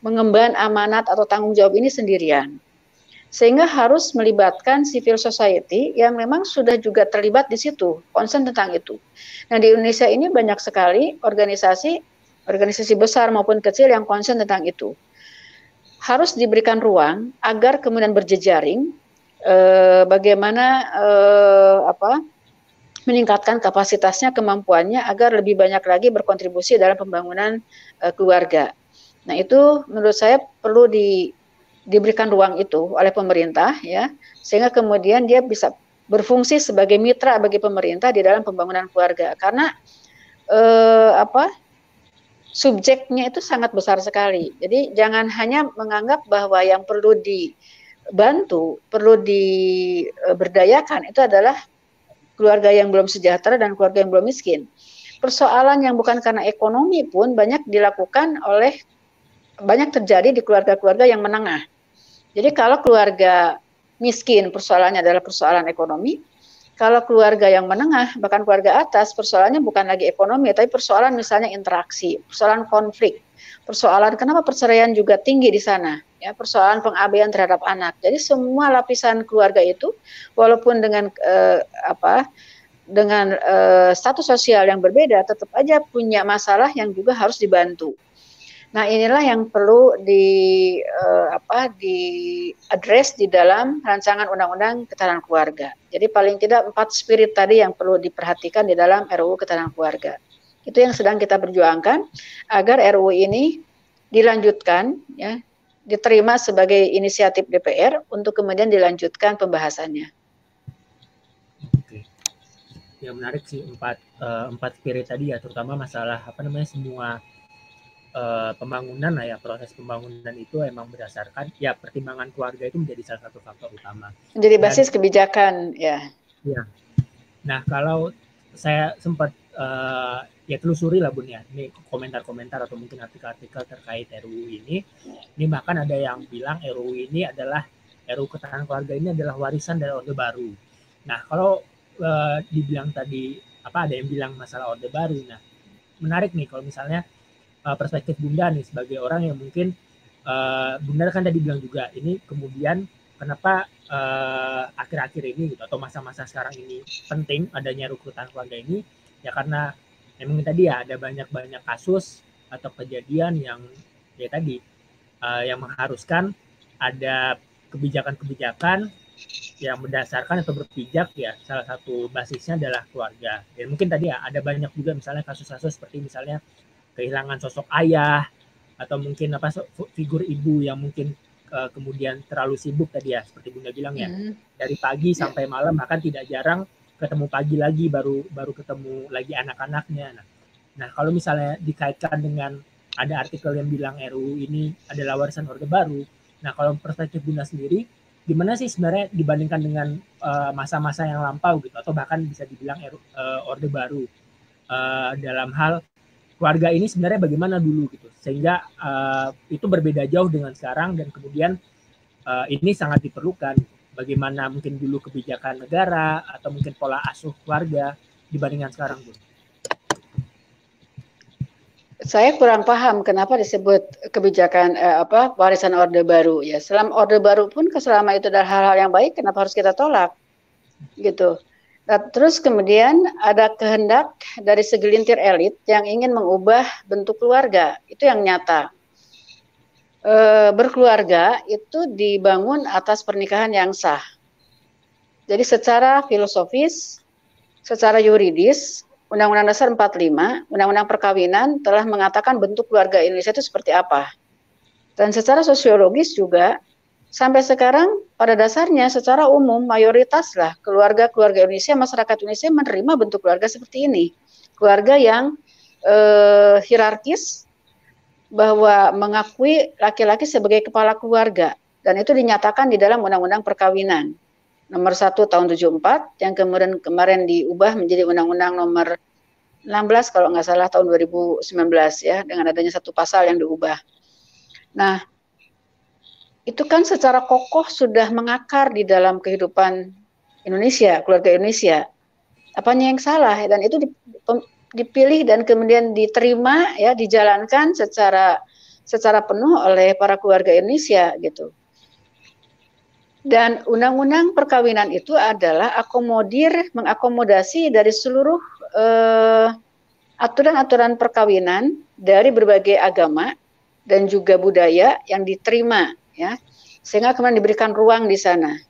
mengemban amanat atau tanggung jawab ini sendirian. Sehingga harus melibatkan civil society yang memang sudah juga terlibat di situ, concern tentang itu. Nah, di Indonesia ini banyak sekali organisasi besar maupun kecil yang concern tentang itu. Harus diberikan ruang agar kemudian berjejaring bagaimana meningkatkan kapasitasnya, kemampuannya agar lebih banyak lagi berkontribusi dalam pembangunan keluarga. Nah, itu menurut saya perlu diberikan ruang itu oleh pemerintah ya, sehingga kemudian dia bisa berfungsi sebagai mitra bagi pemerintah di dalam pembangunan keluarga, karena subjeknya itu sangat besar sekali. Jadi jangan hanya menganggap bahwa yang perlu dibantu, perlu diberdayakan itu adalah keluarga yang belum sejahtera dan keluarga yang belum miskin. Persoalan yang bukan karena ekonomi pun banyak terjadi di keluarga-keluarga yang menengah. Jadi kalau keluarga miskin persoalannya adalah persoalan ekonomi, kalau keluarga yang menengah, bahkan keluarga atas, persoalannya bukan lagi ekonomi, tapi persoalan misalnya interaksi, persoalan konflik, persoalan kenapa perceraian juga tinggi di sana, ya, persoalan pengabaian terhadap anak. Jadi semua lapisan keluarga itu, walaupun dengan status sosial yang berbeda, tetap aja punya masalah yang juga harus dibantu. Nah, inilah yang perlu di-address di dalam rancangan undang-undang ketahanan keluarga. Jadi paling tidak 4 spirit tadi yang perlu diperhatikan di dalam RUU ketahanan keluarga. Itu yang sedang kita perjuangkan agar RUU ini dilanjutkan, ya, diterima sebagai inisiatif DPR untuk kemudian dilanjutkan pembahasannya. Oke. Ya, menarik sih 4 spirit tadi ya, terutama masalah semua pembangunan lah ya, proses pembangunan itu emang berdasarkan ya pertimbangan keluarga itu menjadi salah satu faktor utama. Menjadi basis kebijakan ya. Iya. Nah, kalau saya sempat ya telusuri lah Bun ya, ini komentar-komentar atau mungkin artikel-artikel terkait RUU ini bahkan ada yang bilang RUU ketahanan keluarga ini adalah warisan dari Orde Baru. Nah, kalau dibilang tadi ada yang bilang masalah Orde Baru. Nah, menarik nih kalau misalnya perspektif Bunda nih sebagai orang yang mungkin Bunda kan tadi bilang juga ini kemudian kenapa akhir-akhir ini gitu atau masa-masa sekarang ini penting adanya rekrutan keluarga ini ya karena memang tadi ya ada banyak kasus atau kejadian yang ya tadi yang mengharuskan ada kebijakan-kebijakan yang berdasarkan atau berpijak ya salah satu basisnya adalah keluarga. Dan mungkin tadi ya ada banyak juga misalnya kasus-kasus seperti misalnya kehilangan sosok ayah atau mungkin figur ibu yang mungkin kemudian terlalu sibuk tadi ya seperti Bunda bilang ya dari pagi sampai malam bahkan tidak jarang ketemu pagi lagi baru ketemu lagi anak-anaknya. Nah kalau misalnya dikaitkan dengan ada artikel yang bilang RUU ini adalah warisan Orde Baru. Nah kalau perspektif Bunda sendiri gimana sih sebenarnya dibandingkan dengan masa-masa yang lampau gitu atau bahkan bisa dibilang Orde Baru dalam hal keluarga ini sebenarnya bagaimana dulu gitu sehingga itu berbeda jauh dengan sekarang dan kemudian ini sangat diperlukan bagaimana mungkin dulu kebijakan negara atau mungkin pola asuh keluarga dibandingkan sekarang Bu. Saya kurang paham kenapa disebut kebijakan warisan Orde Baru ya. Selama Orde Baru pun selama itu adalah hal-hal yang baik, kenapa harus kita tolak? Gitu. Nah, terus kemudian ada kehendak dari segelintir elit yang ingin mengubah bentuk keluarga. Itu yang nyata. Berkeluarga itu dibangun atas pernikahan yang sah. Jadi secara filosofis, secara yuridis, Undang-Undang Dasar 45, Undang-Undang Perkawinan telah mengatakan bentuk keluarga Indonesia itu seperti apa. Dan secara sosiologis juga, sampai sekarang pada dasarnya secara umum mayoritaslah keluarga-keluarga Indonesia, masyarakat Indonesia menerima bentuk keluarga seperti ini. Keluarga yang hierarkis, bahwa mengakui laki-laki sebagai kepala keluarga. Dan itu dinyatakan di dalam Undang-Undang Perkawinan. Nomor 1 tahun 74 yang kemarin diubah menjadi Undang-Undang nomor 16 kalau nggak salah tahun 2019 ya dengan adanya satu pasal yang diubah. Nah, itu kan secara kokoh sudah mengakar di dalam kehidupan Indonesia, keluarga Indonesia. Apanya yang salah? Dan itu dipilih dan kemudian diterima ya dijalankan secara penuh oleh para keluarga Indonesia gitu. Dan undang-undang perkawinan itu adalah mengakomodasi dari seluruh aturan-aturan perkawinan dari berbagai agama dan juga budaya yang diterima, ya, sehingga kemudian diberikan ruang di sana.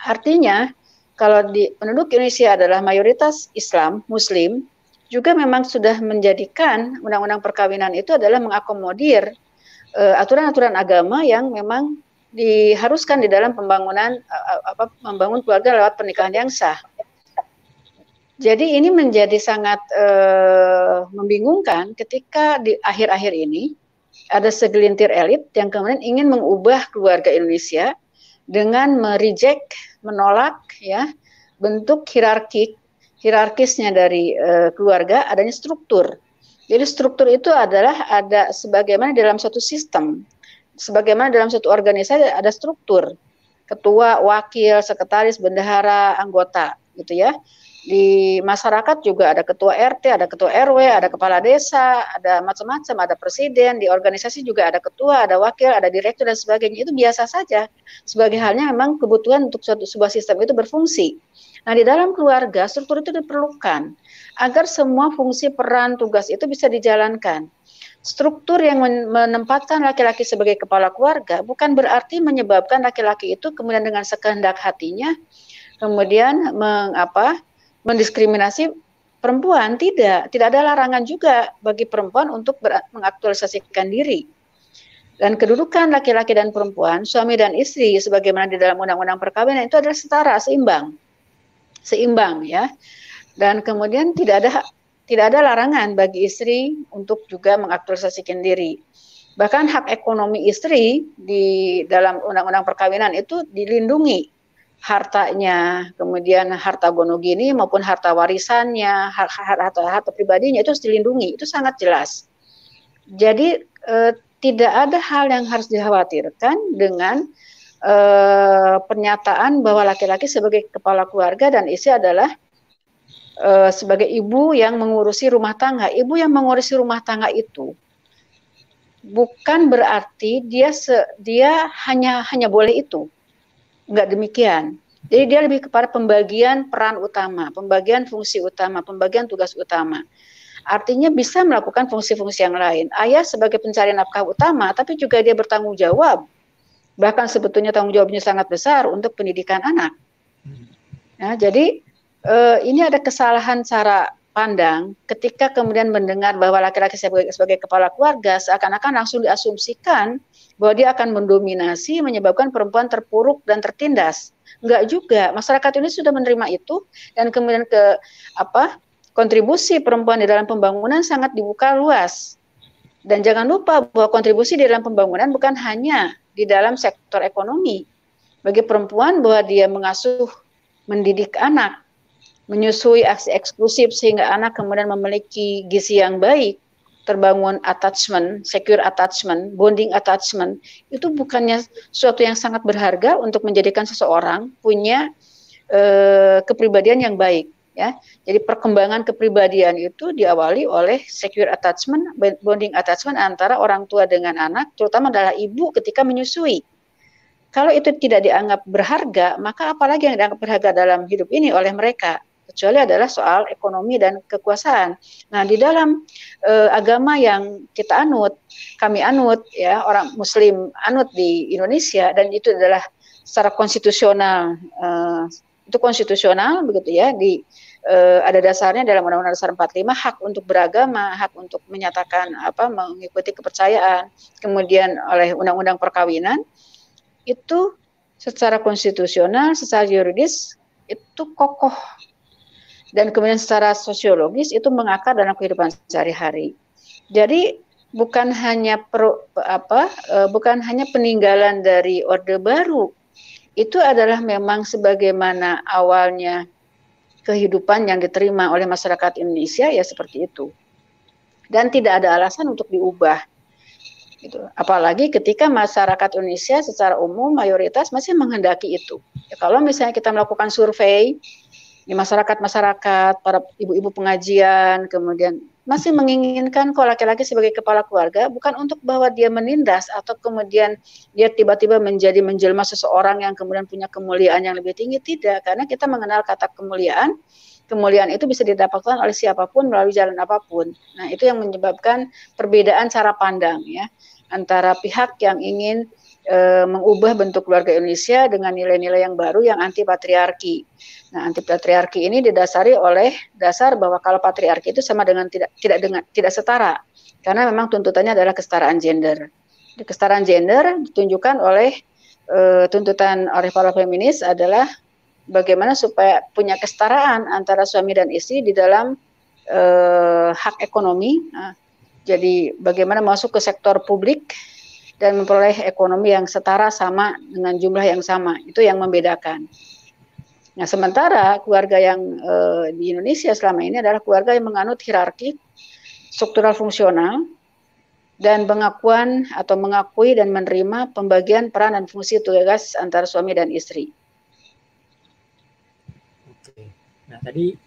Artinya, kalau penduduk Indonesia adalah mayoritas Islam, Muslim, juga memang sudah menjadikan undang-undang perkawinan itu adalah mengakomodir aturan-aturan agama yang memang diharuskan di dalam membangun keluarga lewat pernikahan yang sah. Jadi ini menjadi sangat membingungkan ketika di akhir-akhir ini ada segelintir elit yang kemudian ingin mengubah keluarga Indonesia dengan menolak ya bentuk hierarkisnya dari keluarga, adanya struktur. Jadi struktur itu adalah ada sebagaimana dalam suatu sistem. Sebagaimana dalam suatu organisasi ada struktur, ketua, wakil, sekretaris, bendahara, anggota, gitu ya. Di masyarakat juga ada ketua RT, ada ketua RW, ada kepala desa, ada macam-macam, ada presiden. Di organisasi juga ada ketua, ada wakil, ada direktur dan sebagainya. Itu biasa saja. Sebagai halnya memang kebutuhan untuk sebuah sistem itu berfungsi. Nah, di dalam keluarga struktur itu diperlukan agar semua fungsi, peran, tugas itu bisa dijalankan. Struktur yang menempatkan laki-laki sebagai kepala keluarga bukan berarti menyebabkan laki-laki itu kemudian dengan sekehendak hatinya kemudian mendiskriminasi perempuan. Tidak ada larangan juga bagi perempuan untuk mengaktualisasikan diri. Dan kedudukan laki-laki dan perempuan, suami dan istri sebagaimana di dalam undang-undang perkawinan itu adalah setara, seimbang ya. Dan kemudian tidak ada larangan bagi istri untuk juga mengaktualisasikan diri. Bahkan hak ekonomi istri di dalam undang-undang perkawinan itu dilindungi. Hartanya, kemudian harta gonogini maupun harta warisannya, harta pribadinya itu harus dilindungi. Itu sangat jelas. Jadi tidak ada hal yang harus dikhawatirkan dengan pernyataan bahwa laki-laki sebagai kepala keluarga dan istri adalah sebagai ibu yang mengurusi rumah tangga. Ibu yang mengurusi rumah tangga itu bukan berarti dia hanya boleh itu. Enggak demikian. Jadi dia lebih kepada pembagian peran utama, pembagian fungsi utama, pembagian tugas utama. Artinya bisa melakukan fungsi-fungsi yang lain. Ayah sebagai pencari nafkah utama, tapi juga dia bertanggung jawab. Bahkan sebetulnya tanggung jawabnya sangat besar untuk pendidikan anak. Nah, jadi ini ada kesalahan cara pandang ketika kemudian mendengar bahwa laki-laki sebagai kepala keluarga seakan-akan langsung diasumsikan bahwa dia akan mendominasi, menyebabkan perempuan terpuruk dan tertindas. Enggak juga, masyarakat ini sudah menerima itu dan kemudian kontribusi perempuan di dalam pembangunan sangat dibuka luas. Dan jangan lupa bahwa kontribusi di dalam pembangunan bukan hanya di dalam sektor ekonomi. Bagi perempuan bahwa dia mengasuh, mendidik anak, menyusui aksi eksklusif sehingga anak kemudian memiliki gizi yang baik, terbangun attachment, secure attachment, bonding attachment, itu bukannya sesuatu yang sangat berharga untuk menjadikan seseorang punya kepribadian yang baik. Ya, jadi perkembangan kepribadian itu diawali oleh secure attachment, bonding attachment antara orang tua dengan anak, terutama adalah ibu ketika menyusui. Kalau itu tidak dianggap berharga, maka apalagi yang dianggap berharga dalam hidup ini oleh mereka, kecuali adalah soal ekonomi dan kekuasaan. Nah, di dalam agama yang kita anut, kami anut, ya orang Muslim anut di Indonesia, dan itu adalah secara konstitusional. Itu konstitusional begitu ya, ada dasarnya dalam Undang-Undang Dasar 45, hak untuk beragama, hak untuk menyatakan mengikuti kepercayaan, kemudian oleh Undang-Undang Perkawinan itu secara konstitusional, secara yuridis itu kokoh, dan kemudian secara sosiologis itu mengakar dalam kehidupan sehari-hari. Jadi bukan hanya bukan hanya peninggalan dari Orde Baru. Itu adalah memang sebagaimana awalnya kehidupan yang diterima oleh masyarakat Indonesia, ya seperti itu. Dan tidak ada alasan untuk diubah. Gitu. Apalagi ketika masyarakat Indonesia secara umum mayoritas masih menghendaki itu. Ya, kalau misalnya kita melakukan survei di masyarakat-masyarakat, para ibu-ibu pengajian, kemudian masih menginginkan kok laki-laki sebagai kepala keluarga, bukan untuk bahwa dia menindas atau kemudian dia tiba-tiba menjelma seseorang yang kemudian punya kemuliaan yang lebih tinggi, tidak. Karena kita mengenal kata kemuliaan itu bisa didapatkan oleh siapapun melalui jalan apapun. Nah, itu yang menyebabkan perbedaan cara pandang ya antara pihak yang ingin mengubah bentuk keluarga Indonesia dengan nilai-nilai yang baru yang anti patriarki. Nah, anti patriarki ini didasari oleh dasar bahwa kalau patriarki itu sama dengan tidak setara, karena memang tuntutannya adalah kesetaraan gender. Kesetaraan gender ditunjukkan oleh tuntutan oleh para feminis adalah bagaimana supaya punya kesetaraan antara suami dan istri di dalam hak ekonomi. Nah, jadi bagaimana masuk ke sektor publik dan memperoleh ekonomi yang setara sama dengan jumlah yang sama, itu yang membedakan. Nah, sementara keluarga yang di Indonesia selama ini adalah keluarga yang menganut hierarki struktural fungsional dan pengakuan atau mengakui dan menerima pembagian peran dan fungsi tugas antara suami dan istri. Oke. Nah, tadi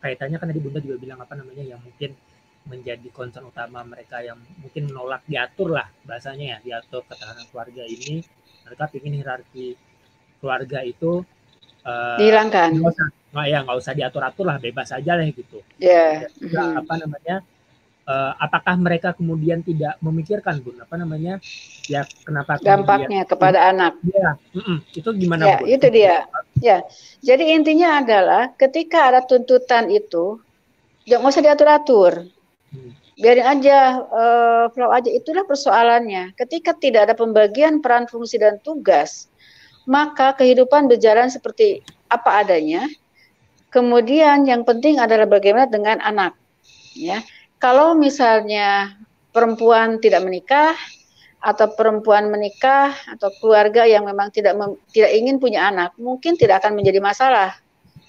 kaitannya kan tadi Bunda juga bilang yang mungkin menjadi concern utama mereka yang mungkin menolak diatur lah bahasanya ya, diatur ketahanan keluarga ini, mereka ingin hierarki keluarga itu dihilangkan. Nggak usah diatur-atur lah, bebas aja lah gitu. Ya. Apakah mereka kemudian tidak memikirkan Bun ya kenapa dampaknya kepada anak? Ya, itu gimana ya, Bun? Itu dia. Ya, jadi intinya adalah ketika ada tuntutan itu, jangan usah diatur-atur. Biarin aja, flow aja, itulah persoalannya. Ketika tidak ada pembagian peran, fungsi, dan tugas, maka kehidupan berjalan seperti apa adanya. Kemudian yang penting adalah bagaimana dengan anak. Ya, kalau misalnya perempuan tidak menikah, atau perempuan menikah, atau keluarga yang memang tidak ingin punya anak, mungkin tidak akan menjadi masalah.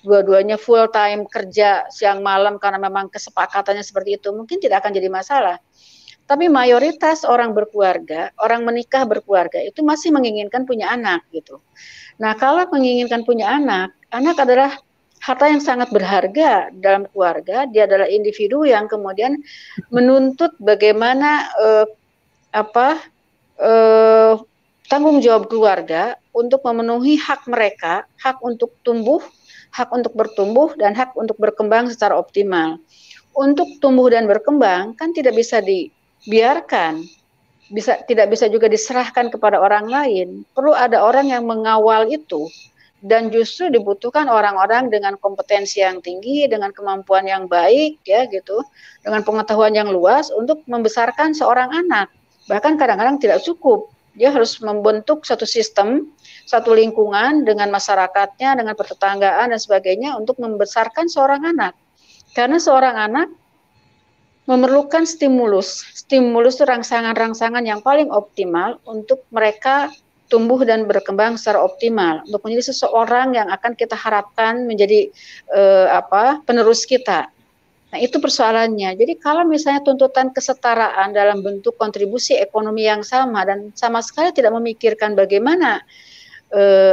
Dua-duanya full time kerja siang malam karena memang kesepakatannya seperti itu, mungkin tidak akan jadi masalah. Tapi mayoritas orang berkeluarga, orang menikah berkeluarga itu masih menginginkan punya anak gitu. Nah, kalau menginginkan punya anak, anak adalah harta yang sangat berharga dalam keluarga. Dia adalah individu yang kemudian menuntut bagaimana tanggung jawab keluarga untuk memenuhi hak mereka, hak untuk tumbuh, hak untuk bertumbuh, dan hak untuk berkembang secara optimal. Untuk tumbuh dan berkembang kan tidak bisa dibiarkan, tidak bisa juga diserahkan kepada orang lain. Perlu ada orang yang mengawal itu, dan justru dibutuhkan orang-orang dengan kompetensi yang tinggi, dengan kemampuan yang baik, ya gitu, dengan pengetahuan yang luas untuk membesarkan seorang anak. Bahkan kadang-kadang tidak cukup, dia harus membentuk satu sistem, satu lingkungan dengan masyarakatnya, dengan pertetanggaan dan sebagainya untuk membesarkan seorang anak. Karena seorang anak memerlukan stimulus. Stimulus itu rangsangan-rangsangan yang paling optimal untuk mereka tumbuh dan berkembang secara optimal, untuk menjadi seseorang yang akan kita harapkan menjadi penerus kita. Nah, itu persoalannya. Jadi kalau misalnya tuntutan kesetaraan dalam bentuk kontribusi ekonomi yang sama dan sama sekali tidak memikirkan bagaimana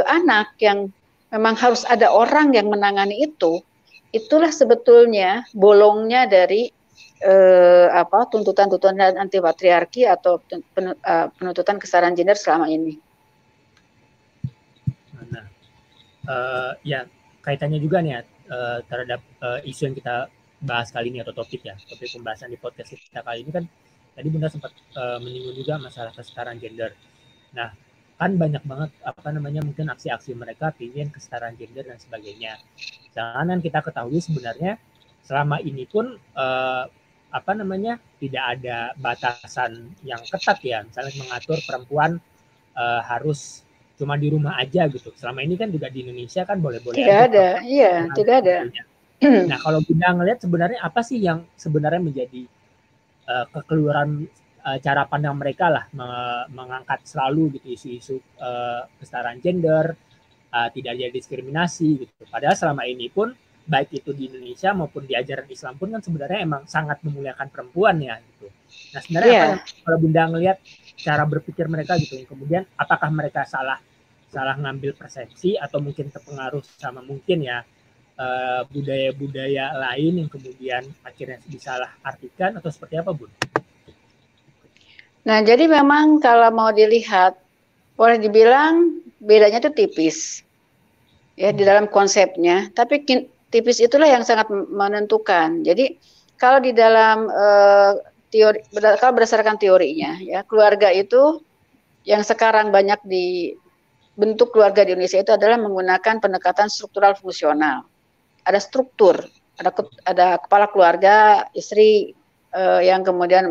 anak yang memang harus ada orang yang menangani itu, itulah sebetulnya bolongnya dari tuntutan-tuntutan anti patriarki atau penuntutan kesetaraan gender selama ini. Nah, ya kaitannya juga nih terhadap isu yang kita bahas kali ini atau topik pembahasan di podcast kita kali ini kan tadi Bunda sempat menyinggung juga masalah kesetaraan gender. Nah, kan banyak banget mungkin aksi-aksi mereka ingin kesetaraan gender dan sebagainya. Jangan kita ketahui sebenarnya selama ini pun tidak ada batasan yang ketat ya, misalnya mengatur perempuan harus cuma di rumah aja gitu. Selama ini kan juga di Indonesia kan boleh-boleh aja. Tidak ada. Nah, kalau Bunda ngelihat sebenarnya apa sih yang sebenarnya menjadi kekeliruan cara pandang mereka lah mengangkat selalu gitu isu-isu kesetaraan gender, tidak ada diskriminasi gitu. Padahal selama ini pun baik itu di Indonesia maupun di ajaran Islam pun kan sebenarnya emang sangat memuliakan perempuan ya gitu. Nah, sebenarnya apa yang kalau Bunda ngelihat cara berpikir mereka gitu, kemudian apakah mereka salah ngambil persepsi atau mungkin terpengaruh sama mungkin ya budaya-budaya lain yang kemudian akhirnya disalah artikan atau seperti apa, Bun? Nah, jadi memang kalau mau dilihat, boleh dibilang bedanya itu tipis ya di dalam konsepnya, tapi tipis itulah yang sangat menentukan. Jadi kalau di dalam teori, kalau berdasarkan teorinya ya, keluarga itu yang sekarang banyak dibentuk keluarga di Indonesia itu adalah menggunakan pendekatan struktural fungsional. Ada struktur, ada kepala keluarga, istri yang kemudian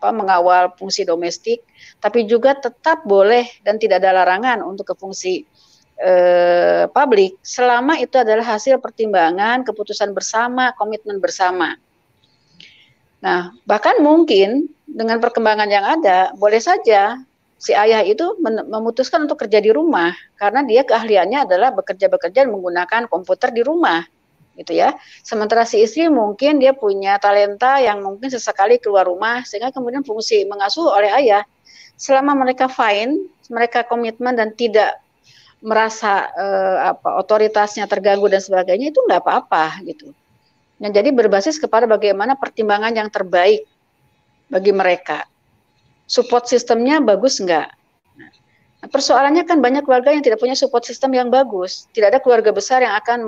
mengawal fungsi domestik, tapi juga tetap boleh dan tidak ada larangan untuk ke fungsi publik selama itu adalah hasil pertimbangan, keputusan bersama, komitmen bersama. Nah, bahkan mungkin dengan perkembangan yang ada, boleh saja si ayah itu memutuskan untuk kerja di rumah karena dia keahliannya adalah bekerja menggunakan komputer di rumah, gitu ya. Sementara si istri mungkin dia punya talenta yang mungkin sesekali keluar rumah, sehingga kemudian fungsi mengasuh oleh ayah. Selama mereka fine, mereka komitmen dan tidak merasa otoritasnya terganggu dan sebagainya, itu nggak apa-apa gitu. Nah, jadi berbasis kepada bagaimana pertimbangan yang terbaik bagi mereka. Support sistemnya bagus nggak? Nah, persoalannya kan banyak keluarga yang tidak punya support system yang bagus. Tidak ada keluarga besar yang akan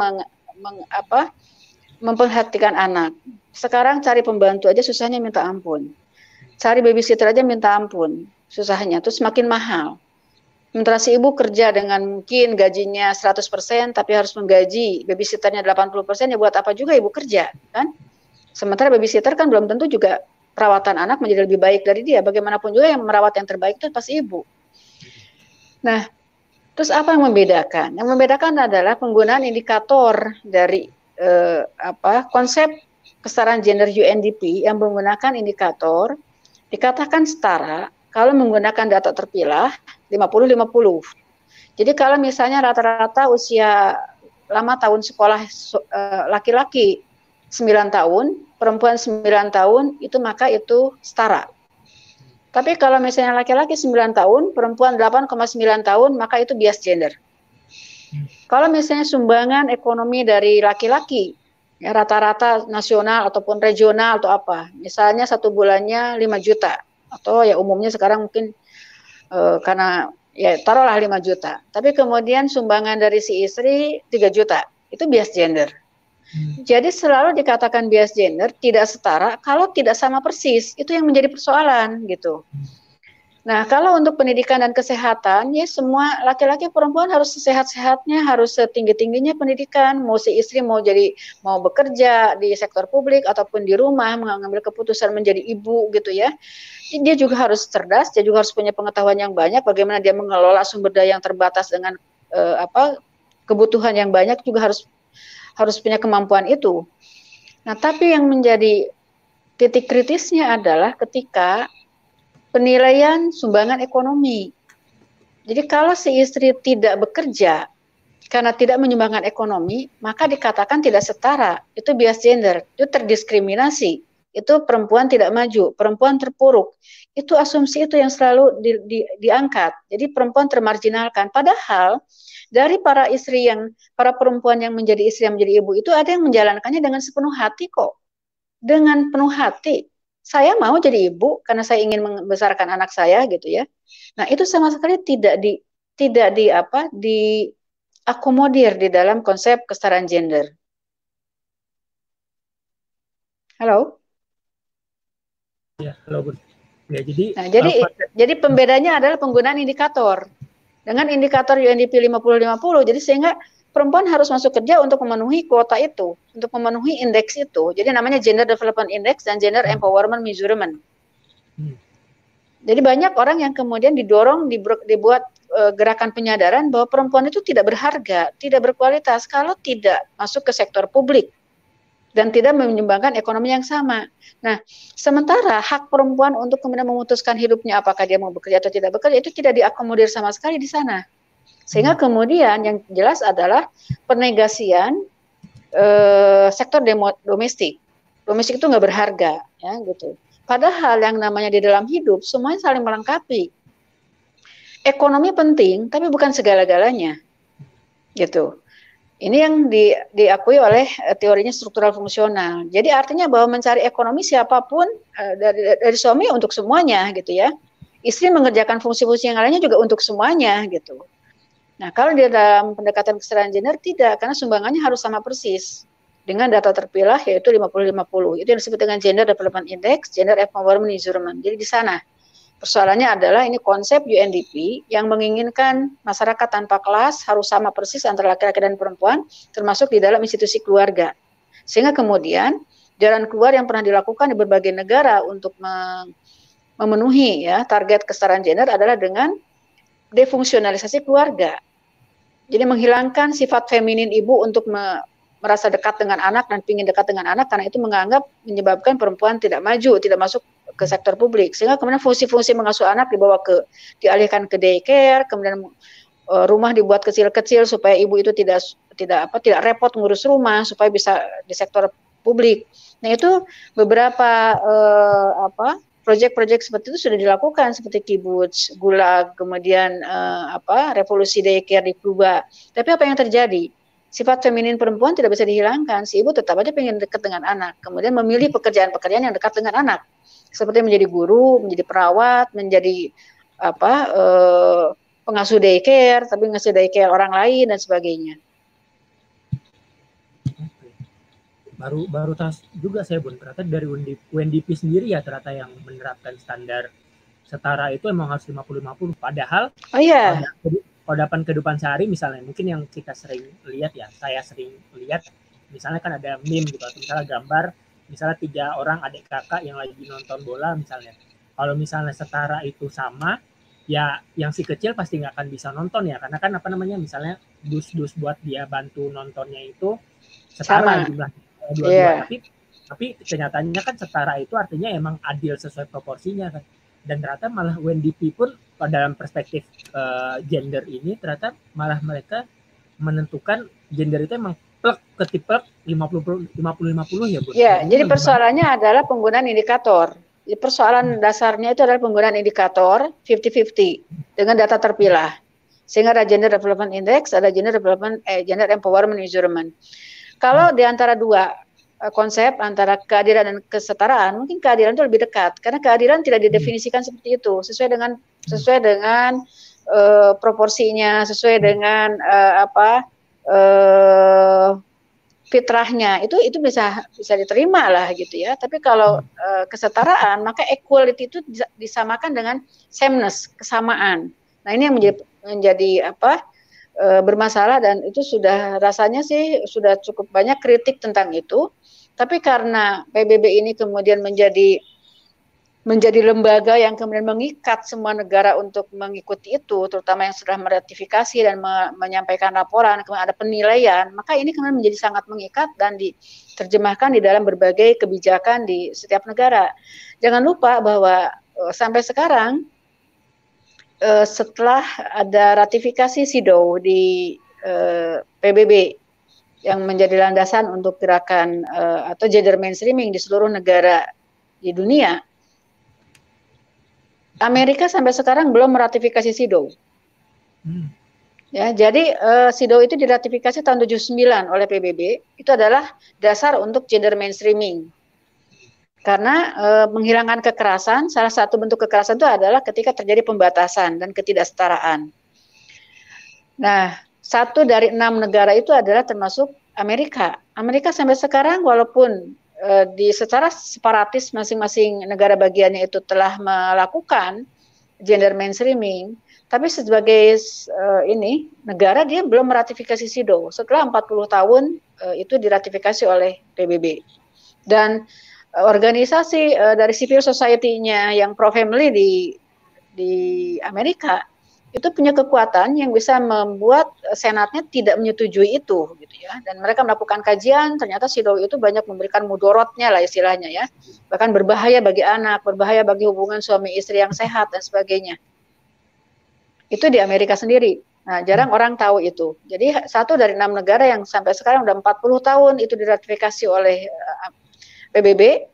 memperhatikan anak. Sekarang cari pembantu aja susahnya minta ampun. Cari babysitter aja minta ampun, susahnya. Terus semakin mahal. Sementara si ibu kerja dengan mungkin gajinya 100%, tapi harus menggaji babysitternya 80%, ya buat apa juga ibu kerja, kan? Sementara babysitter kan belum tentu juga perawatan anak menjadi lebih baik dari dia. Bagaimanapun juga yang merawat yang terbaik itu pasti ibu. Nah, terus apa yang membedakan? Yang membedakan adalah penggunaan indikator dari konsep kesetaraan gender UNDP yang menggunakan indikator dikatakan setara kalau menggunakan data terpilah 50-50. Jadi kalau misalnya rata-rata usia lama tahun sekolah laki-laki 9 tahun, perempuan 9 tahun, itu maka itu setara. Tapi kalau misalnya laki-laki 9 tahun, perempuan 8,9 tahun, maka itu bias gender. Kalau misalnya sumbangan ekonomi dari laki-laki, ya rata-rata nasional ataupun regional atau apa, misalnya 1 bulannya 5 juta, atau ya umumnya sekarang mungkin karena ya taruhlah 5 juta, tapi kemudian sumbangan dari si istri 3 juta, itu bias gender. Jadi selalu dikatakan bias gender tidak setara kalau tidak sama persis, itu yang menjadi persoalan gitu. Nah, kalau untuk pendidikan dan kesehatan, ya semua laki-laki perempuan harus sehat-sehatnya, harus setinggi-tingginya pendidikan. Mau si istri mau bekerja di sektor publik ataupun di rumah mengambil keputusan menjadi ibu gitu ya. Dia juga harus cerdas, dia juga harus punya pengetahuan yang banyak. Bagaimana dia mengelola sumber daya yang terbatas dengan kebutuhan yang banyak juga harus punya kemampuan itu. Nah, tapi yang menjadi titik kritisnya adalah ketika penilaian sumbangan ekonomi. Jadi kalau si istri tidak bekerja karena tidak menyumbangkan ekonomi, maka dikatakan tidak setara. Itu bias gender, itu terdiskriminasi. Itu perempuan tidak maju, perempuan terpuruk. Itu asumsi itu yang selalu diangkat. Jadi perempuan termarginalkan. Padahal dari para perempuan yang menjadi istri, yang menjadi ibu, itu ada yang menjalankannya dengan sepenuh hati kok. Dengan penuh hati. Saya mau jadi ibu karena saya ingin membesarkan anak saya gitu ya. Nah, itu sama sekali tidak diakomodir di dalam konsep kesetaraan gender. Halo? Ya, halo Bun. Ya, jadi pembedanya adalah penggunaan indikator. Dengan indikator UNDP 50-50, jadi sehingga perempuan harus masuk kerja untuk memenuhi kuota itu, untuk memenuhi indeks itu. Jadi namanya Gender Development Index dan Gender Empowerment Measurement. Jadi banyak orang yang kemudian dibuat gerakan penyadaran bahwa perempuan itu tidak berharga, tidak berkualitas kalau tidak masuk ke sektor publik dan tidak menyumbangkan ekonomi yang sama. Nah, sementara hak perempuan untuk kemudian memutuskan hidupnya apakah dia mau bekerja atau tidak bekerja itu tidak diakomodir sama sekali di sana. Sehingga kemudian yang jelas adalah penegasian sektor domestik. Domestik itu nggak berharga, ya gitu. Padahal yang namanya di dalam hidup semuanya saling melengkapi. Ekonomi penting, tapi bukan segala-galanya, gitu. Ini yang diakui oleh teorinya struktural fungsional. Jadi artinya bahwa mencari ekonomi siapapun dari suami untuk semuanya, gitu ya. Istri mengerjakan fungsi-fungsi yang lainnya juga untuk semuanya, gitu. Nah, kalau di dalam pendekatan kesetaraan gender tidak, karena sumbangannya harus sama persis dengan data terpilah yaitu 50-50. Itu yang disebut dengan Gender Development Index, Gender Empowerment Measurement. Jadi di sana persoalannya adalah ini konsep UNDP yang menginginkan masyarakat tanpa kelas harus sama persis antara laki-laki dan perempuan, termasuk di dalam institusi keluarga. Sehingga kemudian jalan keluar yang pernah dilakukan di berbagai negara untuk memenuhi ya target kesetaraan gender adalah dengan defungsionalisasi keluarga. Jadi menghilangkan sifat feminin ibu untuk merasa dekat dengan anak dan ingin dekat dengan anak karena itu menyebabkan perempuan tidak maju, tidak masuk ke sektor publik. Sehingga kemudian fungsi-fungsi mengasuh anak dialihkan ke daycare, kemudian rumah dibuat kecil-kecil supaya ibu itu tidak repot ngurus rumah supaya bisa di sektor publik. Nah, itu beberapa proyek-proyek seperti itu sudah dilakukan seperti kibuts, gulag, kemudian revolusi daycare di Kuba. Tapi apa yang terjadi? Sifat feminin perempuan tidak bisa dihilangkan. Si ibu tetap aja pengen dekat dengan anak. Kemudian memilih pekerjaan-pekerjaan yang dekat dengan anak. Seperti menjadi guru, menjadi perawat, menjadi pengasuh daycare, tapi ngasuh daycare orang lain dan sebagainya. Baru tas juga saya Bun, ternyata dari UNDP sendiri ya ternyata yang menerapkan standar setara itu emang harus 50-50. Padahal kalau dalam kehidupan sehari misalnya mungkin yang kita sering lihat ya, saya sering lihat misalnya kan ada meme gitu atau misalnya gambar misalnya 3 orang adik kakak yang lagi nonton bola misalnya. Kalau misalnya setara itu sama ya yang si kecil pasti nggak akan bisa nonton ya karena kan misalnya dus buat dia bantu nontonnya itu setara jumlah dua-dua. Tapi kenyataannya kan setara itu artinya emang adil sesuai proporsinya kan. Dan ternyata malah UNDP pun dalam perspektif gender ini ternyata malah mereka menentukan gender itu emang ketiplek 50-50 ya Bu. Ya, jadi persoalannya adalah penggunaan indikator. Persoalan dasarnya itu adalah penggunaan indikator 50-50 dengan data terpilah. Sehingga ada Gender Development Index, ada Gender Empowerment Measurement. Kalau di antara dua konsep antara keadilan dan kesetaraan, mungkin keadilan itu lebih dekat karena keadilan tidak didefinisikan seperti itu, sesuai dengan proporsinya, sesuai dengan fitrahnya, itu bisa diterima lah gitu ya. Tapi kalau kesetaraan, maka equality itu disamakan dengan sameness, kesamaan. Nah, ini yang menjadi bermasalah, dan itu sudah rasanya sih sudah cukup banyak kritik tentang itu. Tapi karena PBB ini kemudian menjadi lembaga yang kemudian mengikat semua negara untuk mengikuti itu, terutama yang sudah meratifikasi dan menyampaikan laporan, kemudian ada penilaian, maka ini kemudian menjadi sangat mengikat dan diterjemahkan di dalam berbagai kebijakan di setiap negara. Jangan lupa bahwa sampai sekarang setelah ada ratifikasi CEDAW di PBB yang menjadi landasan untuk gerakan atau gender mainstreaming di seluruh negara di dunia, Amerika sampai sekarang belum meratifikasi CEDAW. Ya, jadi CEDAW itu diratifikasi tahun 79 oleh PBB, itu adalah dasar untuk gender mainstreaming. Karena menghilangkan kekerasan, salah satu bentuk kekerasan itu adalah ketika terjadi pembatasan dan ketidaksetaraan. Nah, 1 dari 6 negara itu adalah termasuk Amerika. Amerika sampai sekarang walaupun secara separatis masing-masing negara bagiannya itu telah melakukan gender mainstreaming, tapi sebagai negara dia belum meratifikasi CEDAW. Setelah 40 tahun itu diratifikasi oleh PBB. Dan organisasi dari civil society-nya yang pro-family di Amerika itu punya kekuatan yang bisa membuat senatnya tidak menyetujui itu, gitu ya. Dan mereka melakukan kajian, ternyata CEDAW itu banyak memberikan mudorotnya lah istilahnya ya, bahkan berbahaya bagi anak, berbahaya bagi hubungan suami istri yang sehat dan sebagainya. Itu di Amerika sendiri. Nah, jarang orang tahu itu. Jadi 1 dari 6 negara yang sampai sekarang udah 40 tahun itu diratifikasi oleh PBB,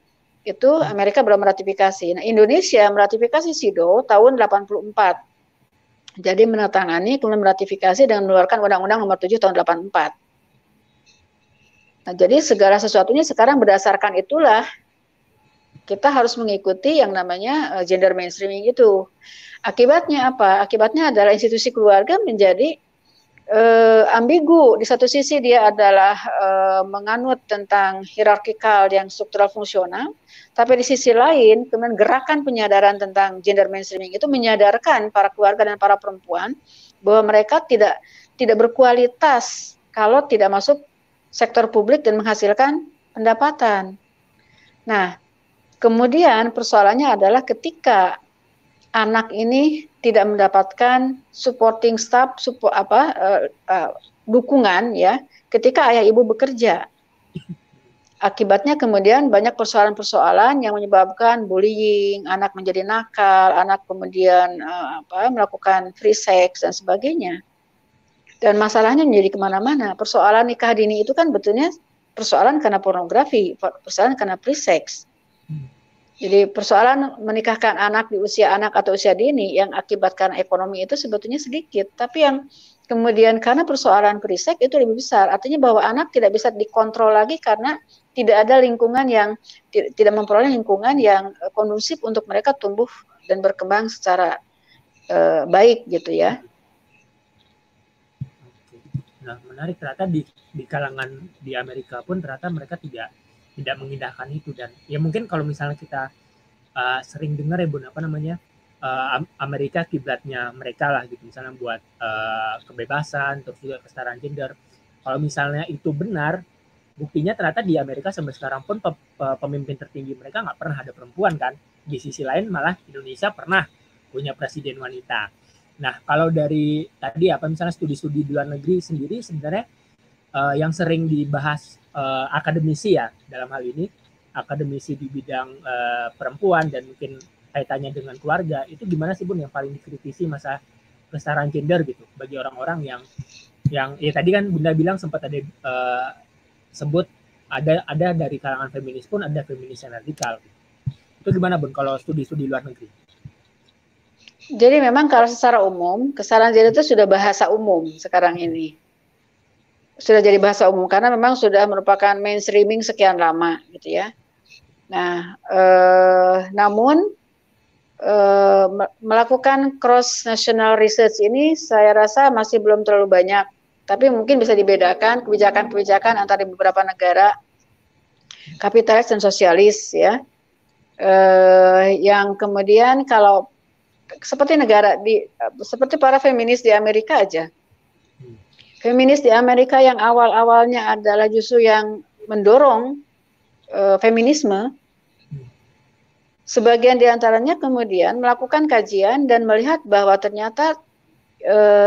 itu Amerika belum meratifikasi. Nah, Indonesia meratifikasi CEDAW tahun 84. Jadi menandatangani, kemudian meratifikasi dengan mengeluarkan Undang-Undang Nomor 7 tahun 84. Nah, jadi segala sesuatunya sekarang berdasarkan itulah kita harus mengikuti yang namanya gender mainstreaming itu. Akibatnya apa? Akibatnya adalah institusi keluarga menjadi ambigu. Di satu sisi dia adalah menganut tentang hierarkikal yang struktural fungsional, tapi di sisi lain kemudian gerakan penyadaran tentang gender mainstreaming itu menyadarkan para keluarga dan para perempuan bahwa mereka tidak berkualitas kalau tidak masuk sektor publik dan menghasilkan pendapatan. Nah, kemudian persoalannya adalah ketika anak ini tidak mendapatkan supporting staff, dukungan ya, ketika ayah ibu bekerja. Akibatnya kemudian banyak persoalan-persoalan yang menyebabkan bullying, anak menjadi nakal, anak kemudian melakukan free sex dan sebagainya. Dan masalahnya menjadi kemana-mana. Persoalan nikah dini itu kan betulnya persoalan karena pornografi, persoalan karena free sex. Jadi persoalan menikahkan anak di usia anak atau usia dini yang akibatkan ekonomi itu sebetulnya sedikit, tapi yang kemudian karena persoalan free-sex itu lebih besar. Artinya bahwa anak tidak bisa dikontrol lagi karena tidak ada lingkungan yang tidak memperoleh lingkungan yang kondusif untuk mereka tumbuh dan berkembang secara baik gitu ya. Nah, menarik, ternyata di kalangan di Amerika pun ternyata mereka tidak mengindahkan itu. Dan ya mungkin kalau misalnya kita sering dengar ya Bun, Amerika kiblatnya mereka lah gitu, misalnya buat kebebasan, terus juga kesetaraan gender. Kalau misalnya itu benar, buktinya ternyata di Amerika sampai sekarang pun pemimpin tertinggi mereka nggak pernah ada perempuan kan. Di sisi lain malah Indonesia pernah punya presiden wanita. Nah, kalau dari tadi misalnya studi-studi di luar negeri sendiri sebenarnya yang sering dibahas akademisi ya, dalam hal ini akademisi di bidang perempuan dan mungkin kaitannya dengan keluarga, itu gimana sih Bun yang paling dikritisi masa kesetaraan gender gitu bagi orang-orang yang ya tadi kan Bunda bilang sempat ada sebut ada dari kalangan feminis pun ada feminis yang radikal gitu. Itu gimana Bun kalau studi-studi luar negeri? Jadi memang kalau secara umum, kesalahan gender itu sudah bahasa umum sekarang ini. Sudah jadi bahasa umum karena memang sudah merupakan mainstreaming sekian lama gitu ya. Nah, namun melakukan cross national research ini saya rasa masih belum terlalu banyak. Tapi mungkin bisa dibedakan kebijakan-kebijakan antara beberapa negara kapitalis dan sosialis ya. Yang kemudian kalau seperti seperti para feminis di Amerika aja. Feminis di Amerika yang awal-awalnya adalah justru yang mendorong feminisme, sebagian diantaranya kemudian melakukan kajian dan melihat bahwa ternyata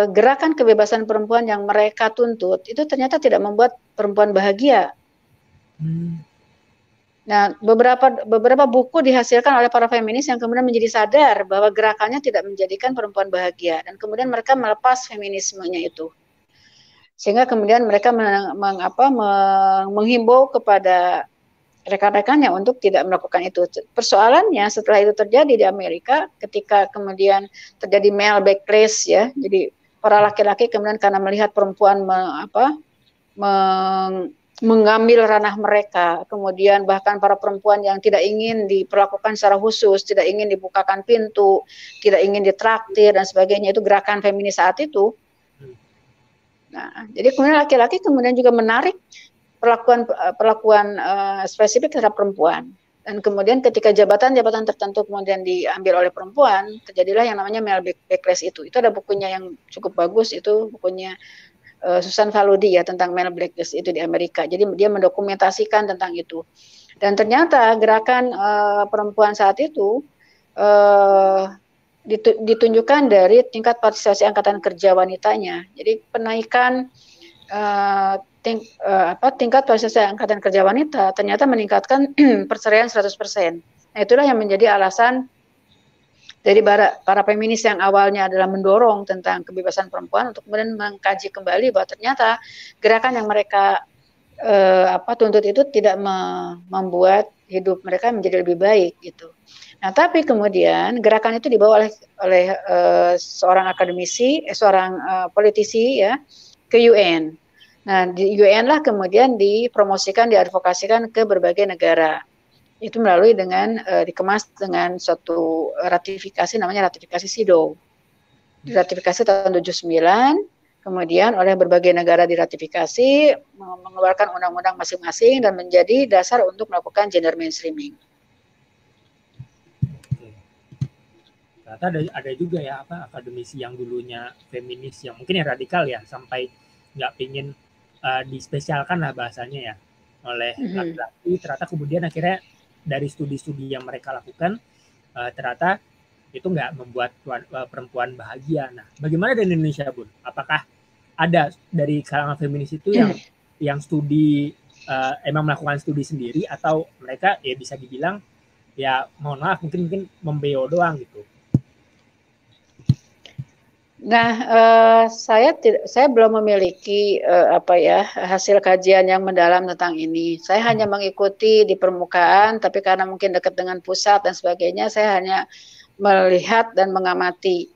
gerakan kebebasan perempuan yang mereka tuntut itu ternyata tidak membuat perempuan bahagia. Nah, beberapa buku dihasilkan oleh para feminis yang kemudian menjadi sadar bahwa gerakannya tidak menjadikan perempuan bahagia dan kemudian mereka melepas feminismenya itu. Sehingga kemudian mereka menghimbau kepada rekan-rekannya untuk tidak melakukan itu. Persoalannya setelah itu terjadi di Amerika ketika kemudian terjadi male backlash ya. Jadi para laki-laki kemudian karena melihat perempuan mengambil ranah mereka, kemudian bahkan para perempuan yang tidak ingin diperlakukan secara khusus, tidak ingin dibukakan pintu, tidak ingin ditraktir dan sebagainya, itu gerakan feminis saat itu. Nah, jadi kemudian laki-laki kemudian juga menarik perlakuan spesifik terhadap perempuan. Dan kemudian ketika jabatan-jabatan tertentu kemudian diambil oleh perempuan, terjadilah yang namanya male backlash itu. Itu ada bukunya yang cukup bagus, itu bukunya Susan Faludi ya tentang male backlash itu di Amerika. Jadi dia mendokumentasikan tentang itu. Dan ternyata gerakan perempuan saat itu ditunjukkan dari tingkat partisipasi angkatan kerja wanitanya. Jadi penaikan tingkat partisipasi angkatan kerja wanita ternyata meningkatkan perceraian 100%. Nah, itulah yang menjadi alasan dari para feminis yang awalnya adalah mendorong tentang kebebasan perempuan untuk kemudian mengkaji kembali bahwa ternyata gerakan yang mereka tuntut itu tidak membuat hidup mereka menjadi lebih baik gitu. Nah, tapi kemudian gerakan itu dibawa oleh seorang akademisi, seorang politisi ya ke UN. Nah, di UN lah kemudian dipromosikan, diadvokasikan ke berbagai negara. Itu melalui dikemas dengan suatu ratifikasi namanya ratifikasi CEDAW. Diratifikasi tahun 79, kemudian oleh berbagai negara diratifikasi, mengeluarkan undang-undang masing-masing dan menjadi dasar untuk melakukan gender mainstreaming. Ternyata ada juga ya akademisi yang dulunya feminis yang mungkin yang radikal ya, sampai nggak pingin dispesialkan lah bahasanya ya oleh laki-laki, ternyata kemudian akhirnya dari studi-studi yang mereka lakukan ternyata itu nggak membuat perempuan bahagia. Nah, bagaimana di Indonesia, Bun? Apakah ada dari kalangan feminis itu yang studi emang melakukan studi sendiri atau mereka ya bisa dibilang ya mohon maaf mungkin membeo doang gitu? Nah, saya belum memiliki hasil kajian yang mendalam tentang ini. Saya hanya mengikuti di permukaan, tapi karena mungkin dekat dengan pusat dan sebagainya, saya hanya melihat dan mengamati.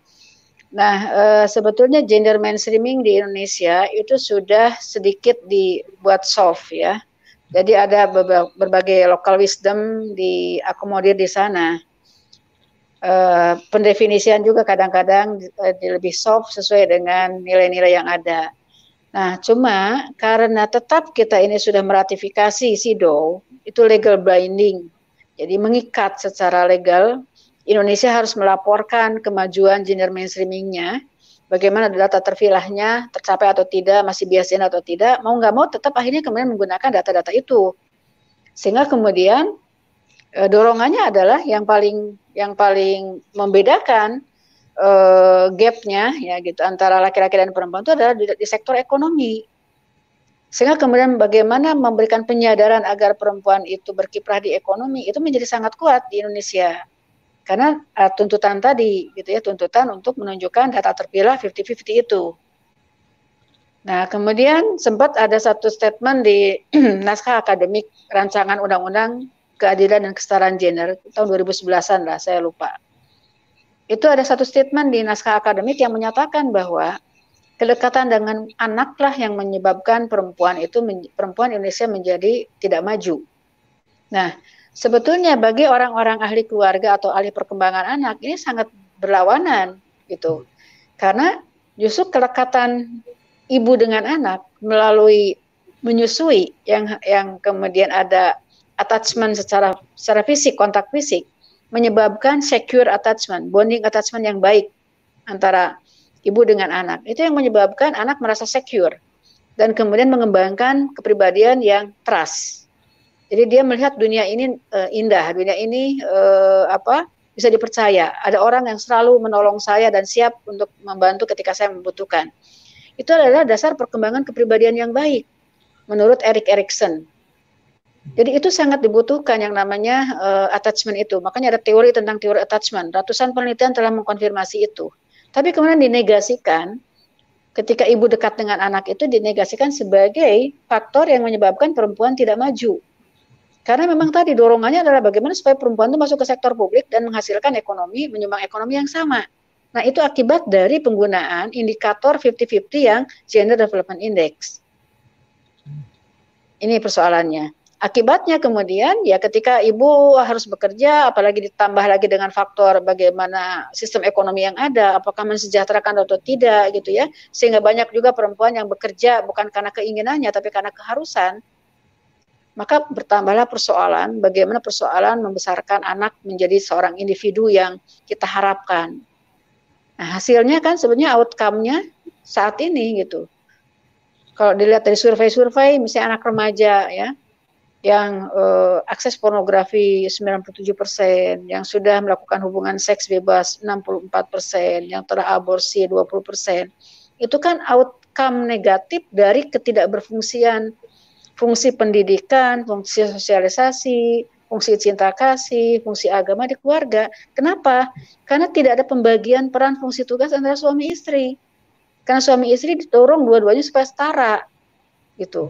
Nah, sebetulnya gender mainstreaming di Indonesia itu sudah sedikit dibuat soft ya. Jadi ada berbagai local wisdom diakomodir di sana. Pendefinisian juga kadang-kadang lebih soft sesuai dengan nilai-nilai yang ada. Nah, cuma karena tetap kita ini sudah meratifikasi CEDAW, itu legal binding. Jadi mengikat secara legal, Indonesia harus melaporkan kemajuan gender mainstreamingnya, bagaimana data terpilahnya, tercapai atau tidak, masih biasin atau tidak, mau nggak mau tetap akhirnya kemudian menggunakan data-data itu. Sehingga kemudian dorongannya adalah yang paling membedakan gapnya ya gitu antara laki-laki dan perempuan itu adalah di sektor ekonomi. Sehingga kemudian bagaimana memberikan penyadaran agar perempuan itu berkiprah di ekonomi itu menjadi sangat kuat di Indonesia. Karena tuntutan tadi gitu ya, tuntutan untuk menunjukkan data terpilah 50-50 itu. Nah, kemudian sempat ada satu statement di naskah akademik rancangan undang-undang Keadilan dan Kesetaraan Gender tahun 2011-an lah, saya lupa. Itu ada satu statement di naskah akademik yang menyatakan bahwa kedekatan dengan anaklah yang menyebabkan perempuan Indonesia menjadi tidak maju. Nah, sebetulnya bagi orang-orang ahli keluarga atau ahli perkembangan anak ini sangat berlawanan gitu. Karena justru kedekatan ibu dengan anak melalui menyusui yang kemudian ada attachment secara fisik, kontak fisik, menyebabkan secure attachment, bonding attachment yang baik antara ibu dengan anak. Itu yang menyebabkan anak merasa secure dan kemudian mengembangkan kepribadian yang trust. Jadi dia melihat dunia ini indah, dunia ini bisa dipercaya. Ada orang yang selalu menolong saya dan siap untuk membantu ketika saya membutuhkan. Itu adalah dasar perkembangan kepribadian yang baik menurut Erik Erikson. Jadi itu sangat dibutuhkan yang namanya attachment itu. Makanya ada teori tentang teori attachment. Ratusan penelitian telah mengkonfirmasi itu. Tapi kemudian dinegasikan ketika ibu dekat dengan anak itu dinegasikan sebagai faktor yang menyebabkan perempuan tidak maju. Karena memang tadi dorongannya adalah bagaimana supaya perempuan itu masuk ke sektor publik dan menghasilkan ekonomi, menyumbang ekonomi yang sama. Nah, itu akibat dari penggunaan indikator 50-50 yang Gender Development Index. Ini persoalannya. Akibatnya kemudian ya ketika ibu harus bekerja, apalagi ditambah lagi dengan faktor bagaimana sistem ekonomi yang ada, apakah mensejahterakan atau tidak gitu ya, sehingga banyak juga perempuan yang bekerja bukan karena keinginannya tapi karena keharusan, maka bertambahlah persoalan bagaimana persoalan membesarkan anak menjadi seorang individu yang kita harapkan. Nah, hasilnya kan sebenarnya outcome-nya saat ini gitu. Kalau dilihat dari survei-survei misalnya anak remaja ya, yang akses pornografi 97%, yang sudah melakukan hubungan seks bebas 64%, yang telah aborsi 20%. Itu kan outcome negatif dari ketidakberfungsian fungsi pendidikan, fungsi sosialisasi, fungsi cinta kasih, fungsi agama di keluarga. Kenapa? Karena tidak ada pembagian peran fungsi tugas antara suami istri. Karena suami istri didorong dua-duanya supaya setara gitu.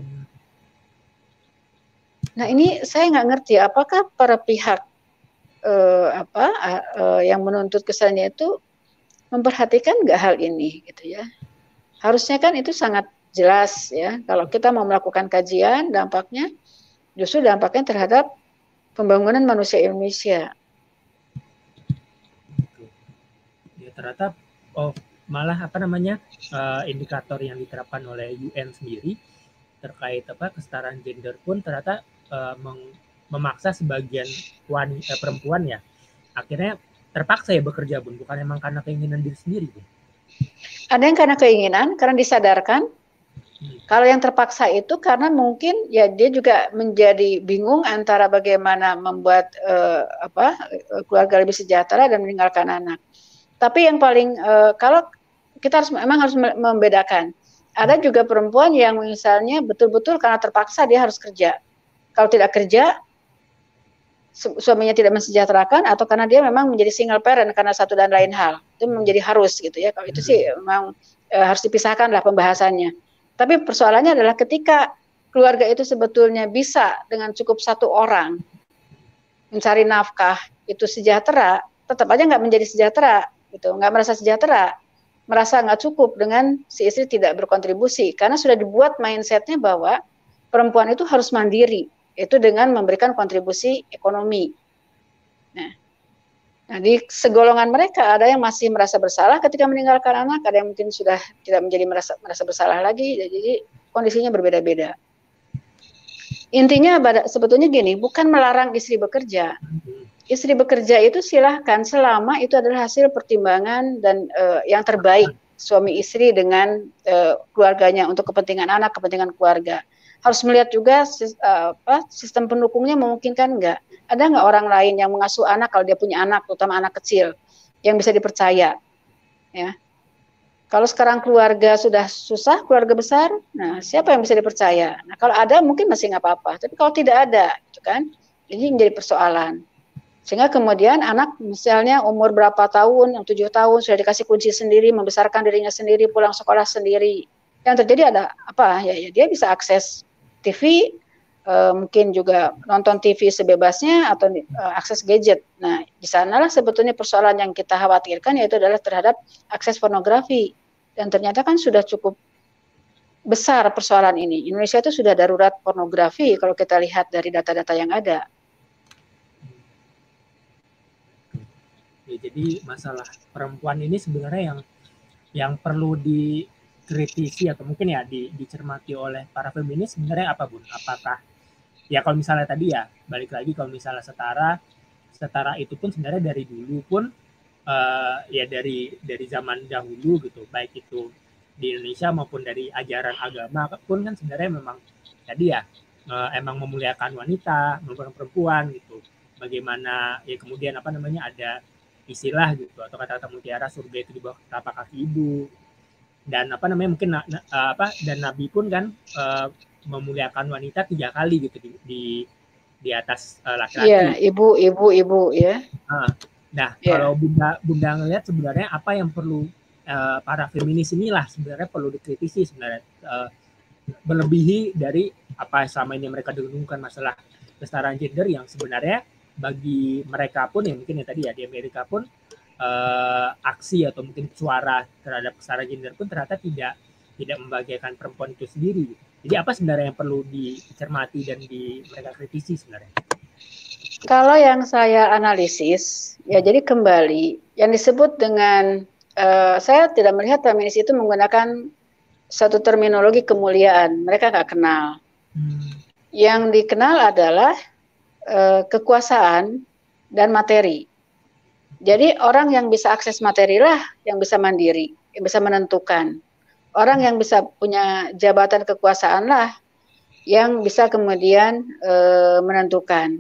Nah ini saya nggak ngerti apakah para pihak yang menuntut kesannya itu memperhatikan nggak hal ini gitu ya. Harusnya kan itu sangat jelas ya. Kalau kita mau melakukan kajian dampaknya justru dampaknya terhadap pembangunan manusia Indonesia. Ya, ternyata malah indikator yang diterapkan oleh UN sendiri terkait kesetaraan gender pun ternyata memaksa sebagian perempuan ya akhirnya terpaksa ya bekerja Bun, bukan emang karena keinginan diri sendiri Bun. Ada yang karena keinginan, karena disadarkan. Kalau yang terpaksa itu karena mungkin ya dia juga menjadi bingung antara bagaimana membuat keluarga lebih sejahtera dan meninggalkan anak. Tapi yang paling kalau kita harus membedakan. Ada juga perempuan yang misalnya betul-betul karena terpaksa dia harus kerja. Kalau tidak kerja, suaminya tidak mensejahterakan, atau karena dia memang menjadi single parent karena satu dan lain hal, itu menjadi harus gitu ya. Kalau itu sih memang harus dipisahkan lah pembahasannya. Tapi persoalannya adalah ketika keluarga itu sebetulnya bisa dengan cukup satu orang mencari nafkah itu sejahtera, tetap aja nggak menjadi sejahtera, gitu, nggak merasa sejahtera, merasa nggak cukup dengan si istri tidak berkontribusi, karena sudah dibuat mindsetnya bahwa perempuan itu harus mandiri, itu dengan memberikan kontribusi ekonomi. Nah, di segolongan mereka ada yang masih merasa bersalah ketika meninggalkan anak, ada yang mungkin sudah tidak menjadi merasa bersalah lagi, jadi kondisinya berbeda-beda. Intinya sebetulnya gini, bukan melarang istri bekerja. Istri bekerja itu silahkan selama itu adalah hasil pertimbangan dan yang terbaik suami istri dengan keluarganya untuk kepentingan anak, kepentingan keluarga. Harus melihat juga sistem pendukungnya memungkinkan enggak. Ada nggak orang lain yang mengasuh anak kalau dia punya anak, terutama anak kecil, yang bisa dipercaya? Ya. Kalau sekarang keluarga sudah susah, keluarga besar, nah siapa yang bisa dipercaya? Nah kalau ada mungkin masih nggak apa-apa, tapi kalau tidak ada, gitu kan, ini menjadi persoalan. Sehingga kemudian anak misalnya umur berapa tahun, yang 7 tahun sudah dikasih kunci sendiri, membesarkan dirinya sendiri, pulang sekolah sendiri. Yang terjadi ada apa? Ya dia bisa akses TV, mungkin juga nonton TV sebebasnya atau akses gadget. Nah, di sanalah sebetulnya persoalan yang kita khawatirkan yaitu adalah terhadap akses pornografi. Dan ternyata kan sudah cukup besar persoalan ini. Indonesia itu sudah darurat pornografi kalau kita lihat dari data-data yang ada. Ya, jadi masalah perempuan ini sebenarnya yang perlu dikritisi atau mungkin ya dicermati oleh para feminis sebenarnya apa, Bun? Apakah ya kalau misalnya tadi ya balik lagi kalau misalnya setara itu pun sebenarnya dari dulu pun ya dari zaman dahulu gitu, baik itu di Indonesia maupun dari ajaran agama pun kan sebenarnya memang tadi ya emang memuliakan wanita, memuliakan perempuan gitu. Bagaimana ya kemudian apa namanya ada istilah gitu atau kata-kata mutiara surga itu di bawah telapak kaki ibu, dan apa namanya mungkin dan Nabi pun kan memuliakan wanita 3 kali gitu di atas laki-laki. Iya, ibu ya. Nah, kalau Bunda ngelihat sebenarnya apa yang perlu para feminis inilah sebenarnya perlu dikritisi sebenarnya, melebihi dari apa selama ini mereka dengungkan masalah kesetaraan gender yang sebenarnya bagi mereka pun ya mungkin ya tadi ya di Amerika pun aksi atau mungkin suara terhadap kesetaraan gender pun ternyata tidak membahagiakan perempuan itu sendiri. Jadi apa sebenarnya yang perlu dicermati dan mereka kritisi sebenarnya? Kalau yang saya analisis, ya jadi kembali yang disebut dengan saya tidak melihat feminis itu menggunakan satu terminologi kemuliaan. Mereka nggak kenal. Yang dikenal adalah kekuasaan dan materi. Jadi orang yang bisa akses materi lah yang bisa mandiri, yang bisa menentukan. Orang yang bisa punya jabatan kekuasaan lah yang bisa kemudian menentukan.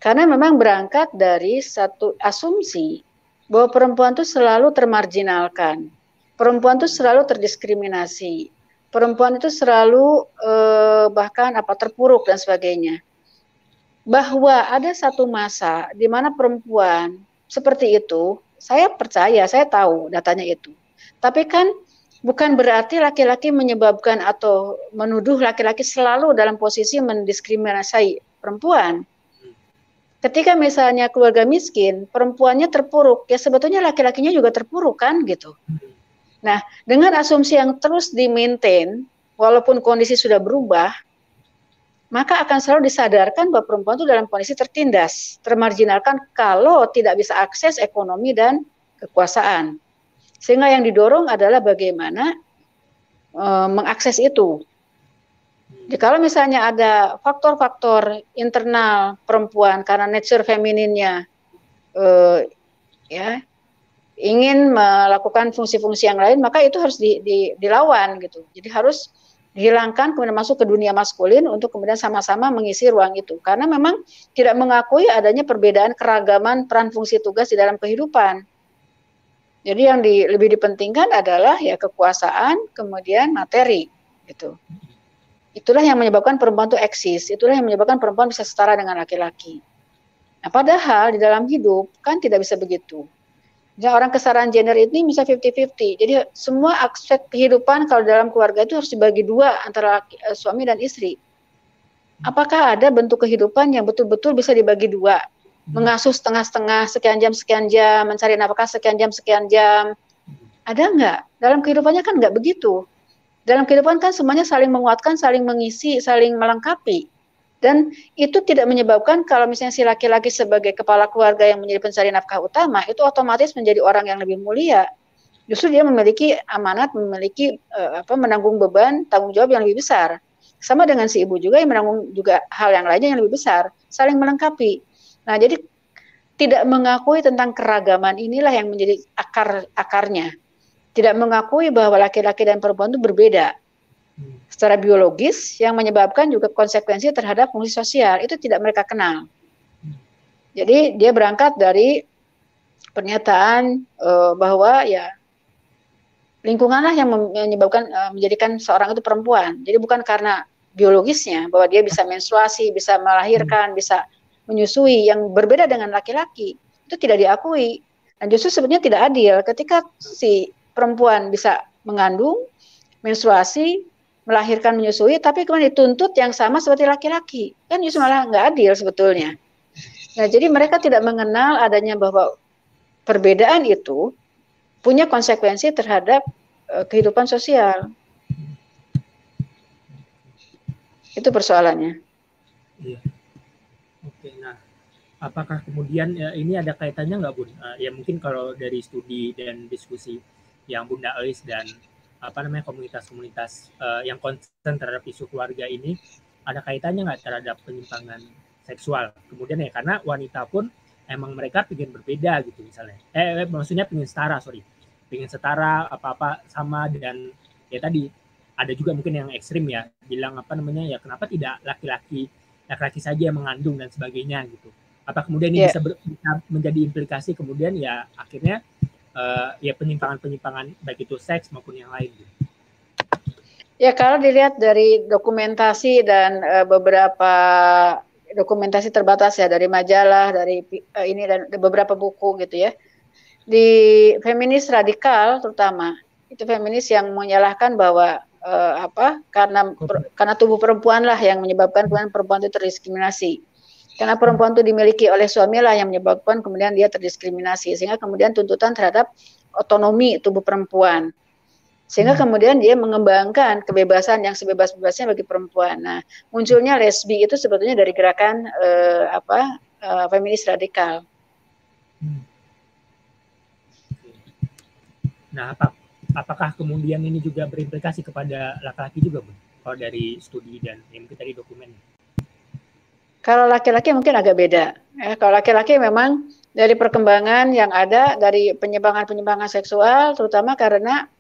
Karena memang berangkat dari satu asumsi bahwa perempuan itu selalu termarginalkan, perempuan itu selalu terdiskriminasi, perempuan itu selalu bahkan terpuruk dan sebagainya. Bahwa ada satu masa di mana perempuan seperti itu, saya percaya, saya tahu datanya itu. Tapi kan bukan berarti laki-laki menyebabkan atau menuduh laki-laki selalu dalam posisi mendiskriminasi perempuan. Ketika misalnya keluarga miskin, perempuannya terpuruk, ya sebetulnya laki-lakinya juga terpuruk kan gitu. Nah, dengan asumsi yang terus di-maintain, walaupun kondisi sudah berubah, maka akan selalu disadarkan bahwa perempuan itu dalam kondisi tertindas, termarginalkan kalau tidak bisa akses ekonomi dan kekuasaan. Sehingga yang didorong adalah bagaimana mengakses itu. Jadi kalau misalnya ada faktor-faktor internal perempuan karena nature femininnya ingin melakukan fungsi-fungsi yang lain, maka itu harus dilawan gitu. Jadi harus dihilangkan kemudian masuk ke dunia maskulin untuk kemudian sama-sama mengisi ruang itu. Karena memang tidak mengakui adanya perbedaan keragaman peran fungsi tugas di dalam kehidupan. Jadi yang lebih dipentingkan adalah ya kekuasaan, kemudian materi gitu. Itulah yang menyebabkan perempuan itu eksis, itulah yang menyebabkan perempuan bisa setara dengan laki-laki. Nah, padahal di dalam hidup kan tidak bisa begitu. Jadi orang kesetaraan gender ini bisa 50-50. Jadi semua aspek kehidupan kalau dalam keluarga itu harus dibagi dua antara suami dan istri. Apakah ada bentuk kehidupan yang betul-betul bisa dibagi dua? Mengasuh setengah-setengah, sekian jam, mencari nafkah sekian jam. Ada nggak? Dalam kehidupannya kan nggak begitu. Dalam kehidupan kan semuanya saling menguatkan, saling mengisi, saling melengkapi. Dan itu tidak menyebabkan kalau misalnya si laki-laki sebagai kepala keluarga yang menjadi pencari nafkah utama, itu otomatis menjadi orang yang lebih mulia. Justru dia memiliki amanat, memiliki menanggung beban, tanggung jawab yang lebih besar. Sama dengan si ibu juga yang menanggung juga hal yang lainnya yang lebih besar, saling melengkapi. Nah, jadi tidak mengakui tentang keragaman inilah yang menjadi akarnya. Tidak mengakui bahwa laki-laki dan perempuan itu berbeda secara biologis, yang menyebabkan juga konsekuensi terhadap fungsi sosial itu tidak mereka kenal. Jadi dia berangkat dari pernyataan bahwa ya lingkunganlah yang menjadikan seorang itu perempuan. Jadi bukan karena biologisnya bahwa dia bisa menstruasi, bisa melahirkan, bisa menyusui yang berbeda dengan laki-laki, itu tidak diakui. Dan justru sebenarnya tidak adil ketika si perempuan bisa mengandung, menstruasi, melahirkan menyusui, tapi kemudian dituntut yang sama seperti laki-laki, kan justru malah nggak adil sebetulnya. Nah, jadi mereka tidak mengenal adanya bahwa perbedaan itu punya konsekuensi terhadap kehidupan sosial. Itu persoalannya. Iya. Oke, nah apakah kemudian ini ada kaitannya nggak Bun? Ya mungkin kalau dari studi dan diskusi yang Bunda Elis dan komunitas-komunitas yang concern terhadap isu keluarga ini, ada kaitannya nggak terhadap penyimpangan seksual? Kemudian ya karena wanita pun emang mereka pengen berbeda gitu misalnya. Maksudnya pengen setara apa-apa sama, dan ya tadi ada juga mungkin yang ekstrim ya bilang ya kenapa tidak laki-laki saja yang mengandung dan sebagainya gitu. Apa kemudian ini bisa menjadi implikasi kemudian ya akhirnya ya penyimpangan baik itu seks maupun yang lain gitu. Ya kalau dilihat dari dokumentasi dan beberapa dokumentasi terbatas ya dari majalah, dari ini dan beberapa buku gitu ya. Di feminis radikal terutama itu feminis yang menyalahkan bahwa karena tubuh perempuan lah yang menyebabkan kemudian perempuan itu terdiskriminasi. Karena perempuan itu dimiliki oleh suami lah yang menyebabkan kemudian dia terdiskriminasi, sehingga kemudian tuntutan terhadap otonomi tubuh perempuan, sehingga kemudian dia mengembangkan kebebasan yang sebebas-bebasnya bagi perempuan. Nah, munculnya lesbi itu sebetulnya dari gerakan feminis radikal. Nah, apakah kemudian ini juga berimplikasi kepada laki-laki juga, Bun? Kalau dari studi dan yang kita di dokumen? Kalau laki-laki mungkin agak beda. Kalau laki-laki memang dari perkembangan yang ada dari penyimpangan seksual, terutama karena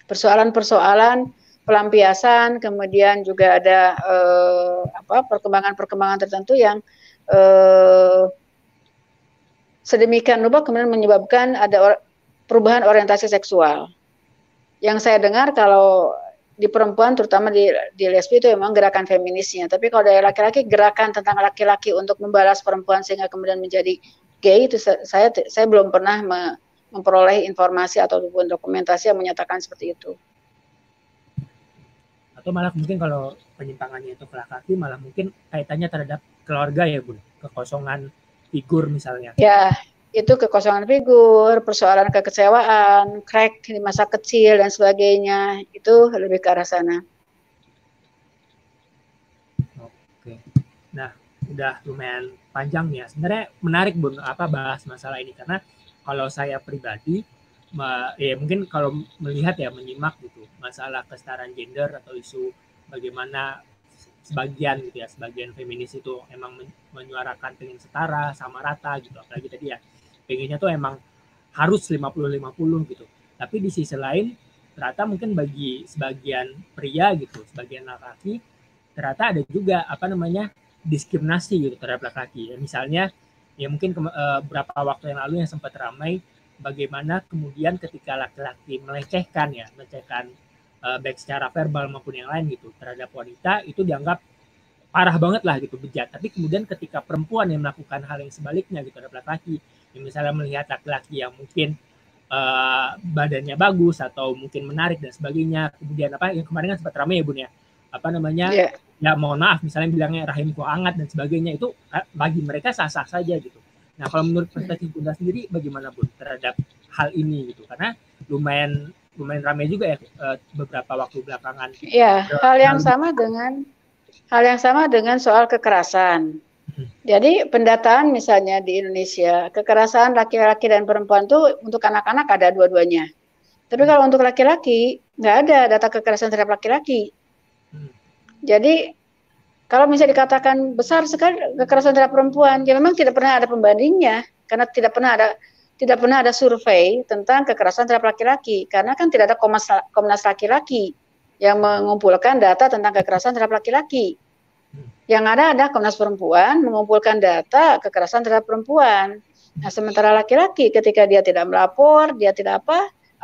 persoalan-persoalan pelampiasan, kemudian juga ada perkembangan-perkembangan tertentu yang sedemikian rupa kemudian menyebabkan ada perubahan orientasi seksual. Yang saya dengar kalau di perempuan terutama di lesbi itu memang gerakan feminisnya, tapi kalau dari laki-laki gerakan tentang laki-laki untuk membalas perempuan sehingga kemudian menjadi gay itu saya belum pernah memperoleh informasi ataupun dokumentasi yang menyatakan seperti itu. Atau malah mungkin kalau penyimpangannya itu ke laki-laki malah mungkin kaitannya terhadap keluarga ya Bun, kekosongan figur misalnya. Ya, itu kekosongan figur, persoalan kekecewaan, crack di masa kecil dan sebagainya, itu lebih ke arah sana. Oke, nah udah lumayan panjang ya. Sebenarnya menarik Bun bahas masalah ini, karena kalau saya pribadi ya mungkin kalau melihat ya menyimak gitu masalah kesetaraan gender atau isu bagaimana sebagian feminis itu emang menyuarakan pengen setara sama rata gitu, apalagi tadi ya pengennya tuh emang harus 50-50 gitu. Tapi di sisi lain ternyata mungkin bagi sebagian pria gitu, sebagian laki-laki ternyata ada juga diskriminasi gitu terhadap laki-laki. Ya, misalnya ya mungkin beberapa waktu yang lalu yang sempat ramai bagaimana kemudian ketika laki-laki melecehkan baik secara verbal maupun yang lain gitu terhadap wanita, itu dianggap parah banget lah gitu, bejat. Tapi kemudian ketika perempuan yang melakukan hal yang sebaliknya gitu terhadap laki-laki, misalnya melihat laki-laki yang mungkin badannya bagus atau mungkin menarik dan sebagainya, kemudian yang kemarin kan sempat ramai ya Bun ya, ya mohon maaf misalnya bilangnya rahimku hangat dan sebagainya, itu bagi mereka sah-sah saja gitu. Nah kalau menurut perspektif Bunda sendiri bagaimana Bun terhadap hal ini gitu, karena lumayan ramai juga ya beberapa waktu belakangan. Ya, hal yang sama dengan soal kekerasan. Jadi pendataan misalnya di Indonesia, kekerasan laki-laki dan perempuan itu untuk anak-anak ada dua-duanya. Tapi kalau untuk laki-laki, nggak ada data kekerasan terhadap laki-laki. Jadi kalau misalnya dikatakan besar sekali kekerasan terhadap perempuan, ya memang tidak pernah ada pembandingnya, karena tidak pernah ada survei tentang kekerasan terhadap laki-laki, karena kan tidak ada Komnas Laki-laki yang mengumpulkan data tentang kekerasan terhadap laki-laki. Yang ada Komnas Perempuan mengumpulkan data kekerasan terhadap perempuan. Nah, sementara laki-laki ketika dia tidak melapor, dia tidak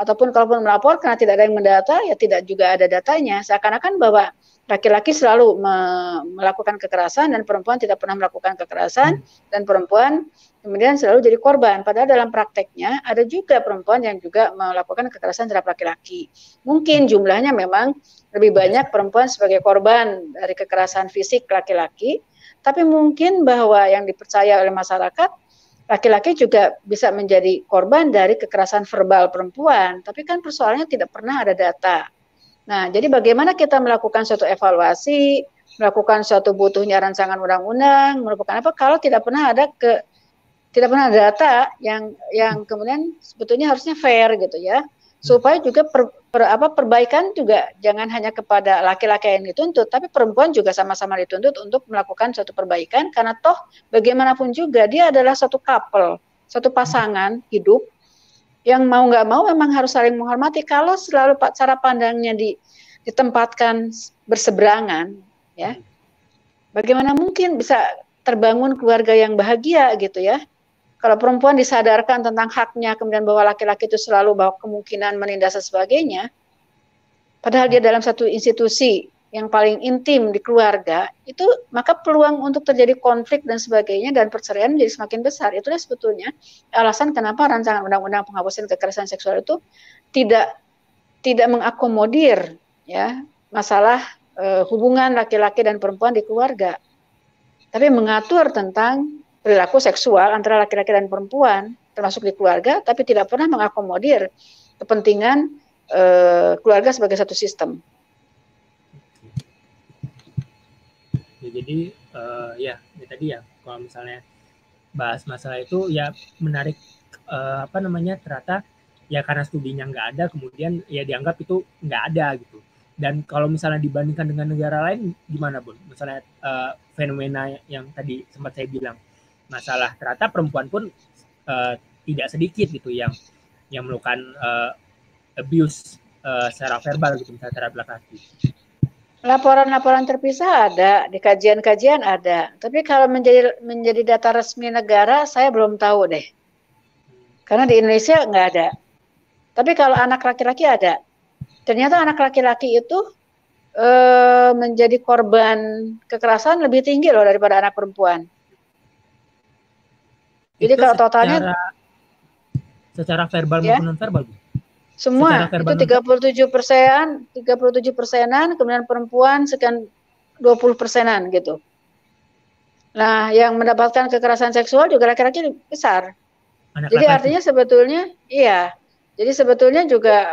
ataupun kalaupun melapor karena tidak ada yang mendata, ya tidak juga ada datanya. Seakan-akan bahwa laki-laki selalu melakukan kekerasan dan perempuan tidak pernah melakukan kekerasan, dan perempuan kemudian selalu jadi korban. Padahal dalam prakteknya ada juga perempuan yang juga melakukan kekerasan terhadap laki-laki. Mungkin jumlahnya memang lebih banyak perempuan sebagai korban dari kekerasan fisik laki-laki, tapi mungkin bahwa yang dipercaya oleh masyarakat, laki-laki juga bisa menjadi korban dari kekerasan verbal perempuan. Tapi kan persoalannya tidak pernah ada data. Nah, jadi bagaimana kita melakukan suatu evaluasi, melakukan suatu butuhnya rancangan undang-undang, melakukan apa kalau tidak pernah ada data yang kemudian sebetulnya harusnya fair gitu ya, supaya juga perbaikan juga jangan hanya kepada laki-laki yang dituntut, tapi perempuan juga sama-sama dituntut untuk melakukan suatu perbaikan, karena toh bagaimanapun juga dia adalah suatu couple, suatu pasangan hidup yang mau nggak mau memang harus saling menghormati. Kalau selalu cara pandangnya ditempatkan berseberangan, ya, bagaimana mungkin bisa terbangun keluarga yang bahagia gitu ya? Kalau perempuan disadarkan tentang haknya, kemudian bahwa laki-laki itu selalu bahwa kemungkinan menindas dan sebagainya, padahal dia dalam satu institusi yang paling intim di keluarga, itu maka peluang untuk terjadi konflik dan sebagainya dan perceraian menjadi semakin besar. Itulah sebetulnya alasan kenapa rancangan undang-undang penghapusan kekerasan seksual itu tidak mengakomodir ya masalah hubungan laki-laki dan perempuan di keluarga, tapi mengatur tentang perilaku seksual antara laki-laki dan perempuan termasuk di keluarga, tapi tidak pernah mengakomodir kepentingan keluarga sebagai satu sistem. Ya, jadi ya tadi ya kalau misalnya bahas masalah itu ya menarik ternyata ya karena studinya nggak ada, kemudian ya dianggap itu nggak ada gitu. Dan kalau misalnya dibandingkan dengan negara lain gimana Bun? Misalnya fenomena yang tadi sempat saya bilang, masalah ternyata perempuan pun tidak sedikit gitu yang melakukan abuse secara verbal gitu misalnya terhadap laki-laki. Laporan-laporan terpisah ada, di kajian-kajian ada. Tapi kalau menjadi data resmi negara, saya belum tahu deh. Karena di Indonesia nggak ada. Tapi kalau anak laki-laki ada. Ternyata anak laki-laki itu menjadi korban kekerasan lebih tinggi loh daripada anak perempuan. Jadi kalau totalnya secara verbal maupun non verbal, semua itu 37%, kemudian perempuan sekian 20%-an gitu. Nah, yang mendapatkan kekerasan seksual juga laki-laki besar. Jadi artinya sebetulnya jadi sebetulnya juga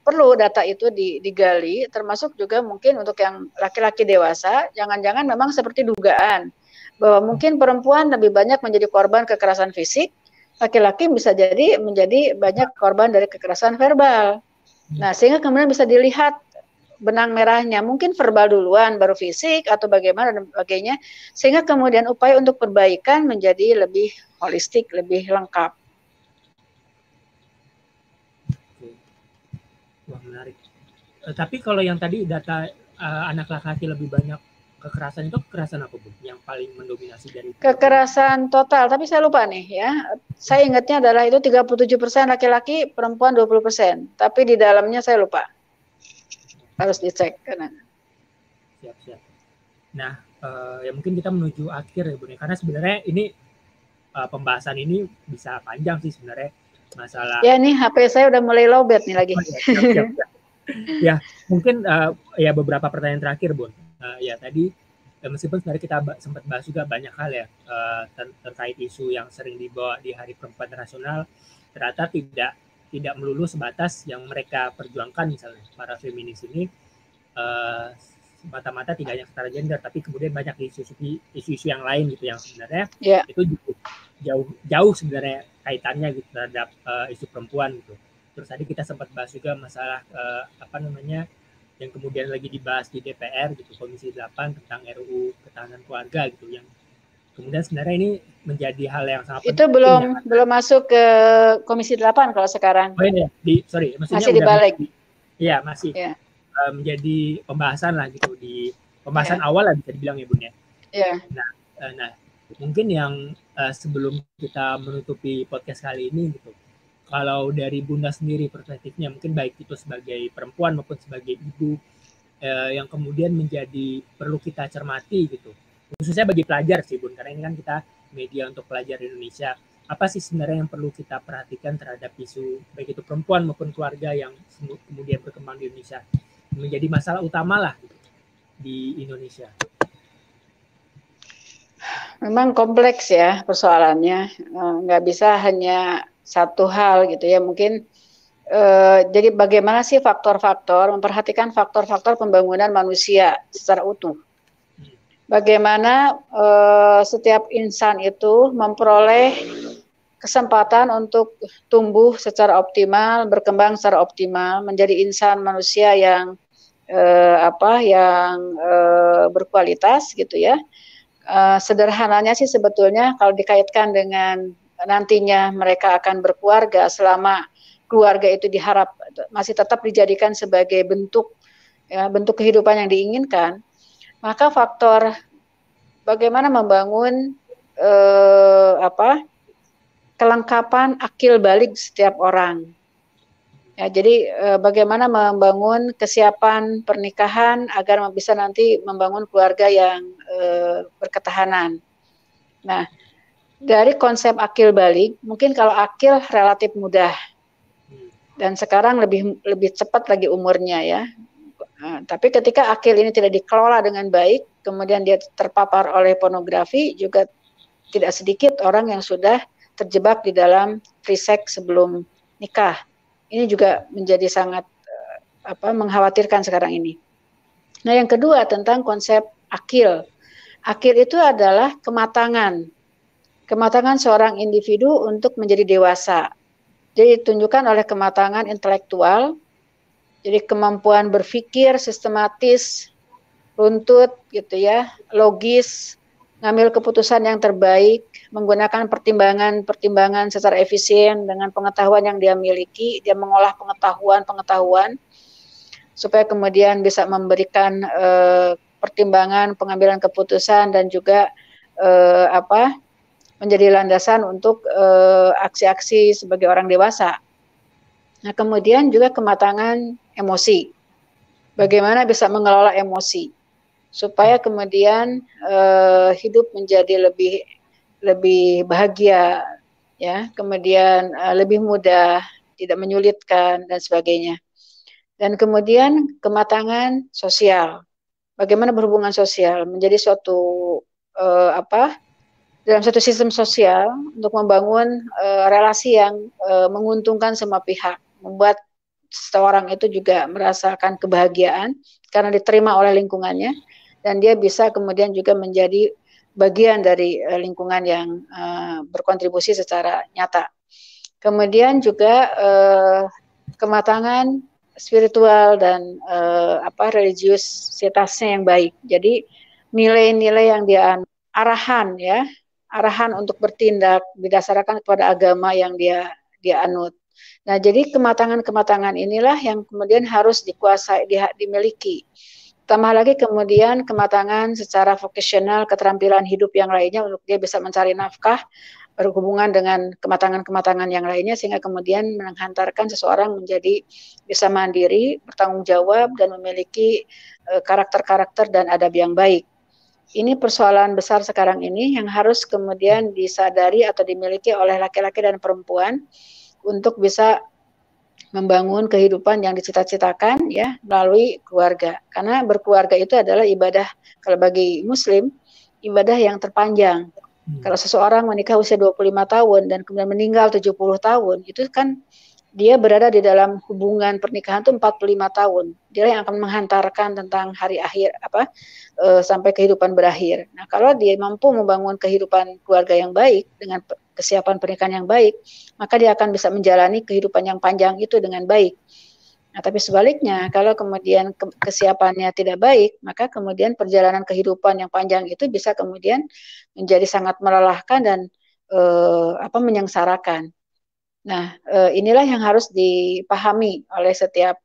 perlu data itu digali, termasuk juga mungkin untuk yang laki-laki dewasa, jangan-jangan memang seperti dugaan bahwa mungkin perempuan lebih banyak menjadi korban kekerasan fisik, laki-laki bisa jadi menjadi banyak korban dari kekerasan verbal. Nah, sehingga kemudian bisa dilihat benang merahnya, mungkin verbal duluan, baru fisik, atau bagaimana dan sebagainya, sehingga kemudian upaya untuk perbaikan menjadi lebih holistik, lebih lengkap. Wah, menarik. Tapi kalau yang tadi data anak laki-laki lebih banyak kekerasan, itu kekerasan apa Bu yang paling mendominasi dari itu? Kekerasan total, tapi saya lupa nih ya. Saya ingatnya adalah itu 37% laki-laki, perempuan 20%. Tapi di dalamnya saya lupa. Harus dicek karena. Siap. Nah, ya mungkin kita menuju akhir ya Bu, karena sebenarnya ini pembahasan ini bisa panjang sih sebenarnya masalah. Ya nih HP saya udah mulai lowbat nih lagi. Siap. Ya, mungkin ya beberapa pertanyaan terakhir Bu. Ya tadi meskipun sebenarnya kita sempat bahas juga banyak hal ya terkait isu yang sering dibawa di Hari Perempuan Nasional, ternyata tidak melulu sebatas yang mereka perjuangkan, misalnya para feminis ini mata-mata tidak hanya setara gender, tapi kemudian banyak isu-isu yang lain gitu yang sebenarnya itu jauh sebenarnya kaitannya gitu terhadap isu perempuan gitu. Terus tadi kita sempat bahas juga masalah yang kemudian lagi dibahas di DPR gitu, Komisi 8 tentang RUU Ketahanan Keluarga gitu, yang kemudian sebenarnya ini menjadi hal yang sangat penting. Itu belum masuk ke Komisi 8 kalau sekarang. Oh iya, maksudnya masih dibalik. Iya, masih menjadi pembahasan lah gitu, di pembahasan awal lah bisa dibilang ya Bun ya. Iya. Nah, mungkin yang sebelum kita menutupi podcast kali ini gitu, Kalau dari Bunda sendiri perspektifnya, mungkin baik itu sebagai perempuan maupun sebagai ibu, yang kemudian menjadi perlu kita cermati gitu. Khususnya bagi pelajar sih Bun, karena ini kan kita media untuk pelajar Indonesia. Apa sih sebenarnya yang perlu kita perhatikan terhadap isu baik itu perempuan maupun keluarga yang kemudian berkembang di Indonesia, menjadi masalah utama lah gitu, di Indonesia. Memang kompleks ya persoalannya, nggak bisa hanya satu hal gitu ya. Mungkin jadi bagaimana sih faktor-faktor, memperhatikan faktor-faktor pembangunan manusia secara utuh. Bagaimana setiap insan itu memperoleh kesempatan untuk tumbuh secara optimal, berkembang secara optimal, menjadi insan manusia yang berkualitas gitu ya. Sederhananya sih sebetulnya kalau dikaitkan dengan nantinya mereka akan berkeluarga, selama keluarga itu diharap masih tetap dijadikan sebagai bentuk kehidupan yang diinginkan, maka faktor bagaimana membangun kelengkapan akil balik setiap orang. Ya, jadi bagaimana membangun kesiapan pernikahan agar bisa nanti membangun keluarga yang berketahanan. Nah, dari konsep akil balik, mungkin kalau akil relatif mudah dan sekarang lebih cepat lagi umurnya ya. Nah, tapi ketika akil ini tidak dikelola dengan baik, kemudian dia terpapar oleh pornografi, juga tidak sedikit orang yang sudah terjebak di dalam free sex sebelum nikah. Ini juga menjadi sangat mengkhawatirkan sekarang ini. Nah, yang kedua tentang konsep akil. Akil itu adalah kematangan seorang individu untuk menjadi dewasa. Jadi ditunjukkan oleh kematangan intelektual, jadi kemampuan berpikir sistematis, runtut gitu ya, logis, ngambil keputusan yang terbaik, menggunakan pertimbangan secara efisien dengan pengetahuan yang dia miliki, dia mengolah pengetahuan supaya kemudian bisa memberikan pertimbangan pengambilan keputusan dan juga menjadi landasan untuk aksi-aksi sebagai orang dewasa. Nah, kemudian juga kematangan emosi. Bagaimana bisa mengelola emosi supaya kemudian hidup menjadi lebih bahagia ya, kemudian lebih mudah, tidak menyulitkan dan sebagainya. Dan kemudian kematangan sosial. Bagaimana berhubungan sosial menjadi suatu dalam satu sistem sosial untuk membangun relasi yang menguntungkan semua pihak, membuat seseorang itu juga merasakan kebahagiaan karena diterima oleh lingkungannya, dan dia bisa kemudian juga menjadi bagian dari lingkungan yang berkontribusi secara nyata. Kemudian juga kematangan spiritual dan religiusitasnya yang baik. Jadi nilai-nilai yang dia arahan untuk bertindak didasarkan kepada agama yang dia anut. Nah, jadi kematangan inilah yang kemudian harus dikuasai, dimiliki. Tambah lagi kemudian kematangan secara vokasional, keterampilan hidup yang lainnya untuk dia bisa mencari nafkah, berhubungan dengan kematangan-kematangan yang lainnya, sehingga kemudian menghantarkan seseorang menjadi bisa mandiri, bertanggung jawab, dan memiliki karakter-karakter dan adab yang baik. Ini persoalan besar sekarang ini yang harus kemudian disadari atau dimiliki oleh laki-laki dan perempuan untuk bisa membangun kehidupan yang dicita-citakan ya melalui keluarga. Karena berkeluarga itu adalah ibadah, kalau bagi muslim, ibadah yang terpanjang. Kalau seseorang menikah usia 25 tahun dan kemudian meninggal 70 tahun, itu kan dia berada di dalam hubungan pernikahan itu 45 tahun. Dia yang akan menghantarkan tentang hari akhir sampai kehidupan berakhir. Nah, kalau dia mampu membangun kehidupan keluarga yang baik dengan kesiapan pernikahan yang baik, maka dia akan bisa menjalani kehidupan yang panjang itu dengan baik. Nah, tapi sebaliknya, kalau kemudian kesiapannya tidak baik, maka kemudian perjalanan kehidupan yang panjang itu bisa kemudian menjadi sangat melelahkan dan menyengsarakan. Nah, inilah yang harus dipahami oleh setiap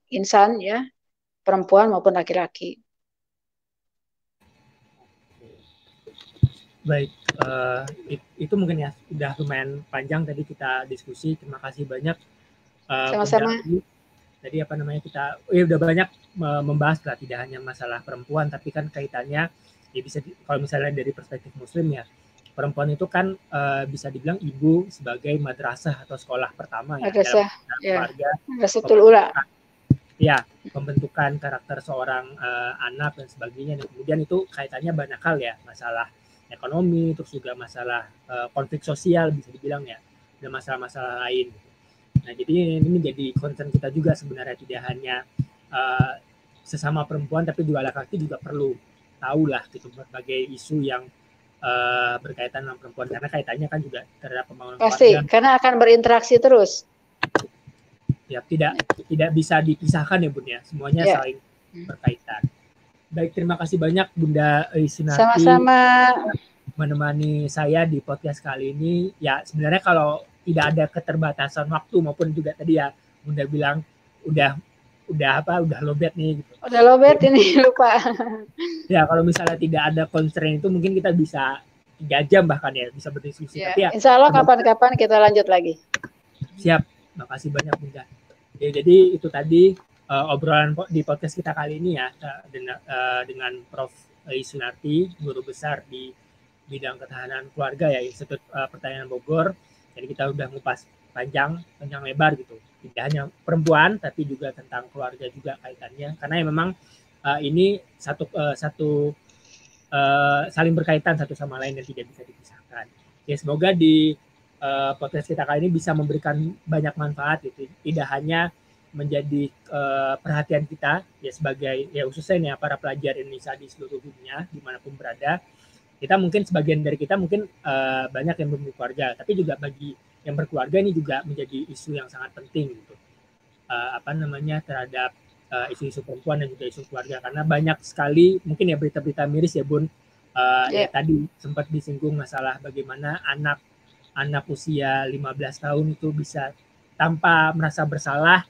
insan ya, perempuan maupun laki-laki. Baik, itu mungkin ya udah lumayan panjang tadi kita diskusi. Terima kasih banyak Sama-sama. Bunda. Tadi apa namanya kita udah banyak membahas lah, tidak hanya masalah perempuan, tapi kan kaitannya ya bisa kalau misalnya dari perspektif Muslim ya, perempuan itu kan bisa dibilang ibu sebagai madrasah atau sekolah pertama ya Madrasah, dalam ya. keluarga. Madrasatul Ula. Ya, pembentukan karakter seorang anak dan sebagainya. Dan kemudian itu kaitannya banyak hal ya, masalah ekonomi, terus juga masalah konflik sosial bisa dibilang ya, dan masalah-masalah lain. Nah, jadi ini menjadi concern kita juga sebenarnya, tidak hanya sesama perempuan, tapi juga laki-laki juga perlu tahu lah gitu berbagai isu yang berkaitan dengan perempuan, karena kaitannya kan juga terhadap pembangunan Pasti, keluarga. karena akan berinteraksi terus. Ya, tidak bisa dipisahkan ya Bun ya, semuanya Ya. saling berkaitan. Baik, terima kasih banyak Bunda Sunarti Sama-sama. menemani saya di podcast kali ini. Ya, sebenarnya kalau tidak ada keterbatasan waktu maupun juga tadi ya Bunda bilang udah lobet nih gitu. Udah lobet ini, lupa. Ya, kalau misalnya tidak ada constraint itu mungkin kita bisa 3 jam bahkan ya bisa berdiskusi. Ya, Tapi ya insya Allah kapan-kapan kita lanjut lagi. siap. Makasih banyak Bunda. Ya, jadi itu tadi obrolan di podcast kita kali ini ya dengan Prof. Sunarti, guru besar di bidang ketahanan keluarga ya Institut Pertanian Bogor. Jadi kita udah ngupas panjang lebar gitu. Tidak hanya perempuan tapi juga tentang keluarga juga kaitannya. Karena ya memang ini satu saling berkaitan satu sama lain dan tidak bisa dipisahkan. Ya, semoga di podcast kita kali ini bisa memberikan banyak manfaat gitu. Tidak hanya menjadi perhatian kita ya sebagai ya khususnya nih para pelajar Indonesia di seluruh dunia dimanapun berada. Kita mungkin sebagian dari kita mungkin banyak yang belum berkeluarga, tapi juga bagi yang berkeluarga ini juga menjadi isu yang sangat penting gitu. Terhadap isu-isu perempuan dan juga isu keluarga, karena banyak sekali mungkin ya berita-berita miris ya Bun. Ya tadi sempat disinggung masalah bagaimana anak usia 15 tahun itu bisa tanpa merasa bersalah,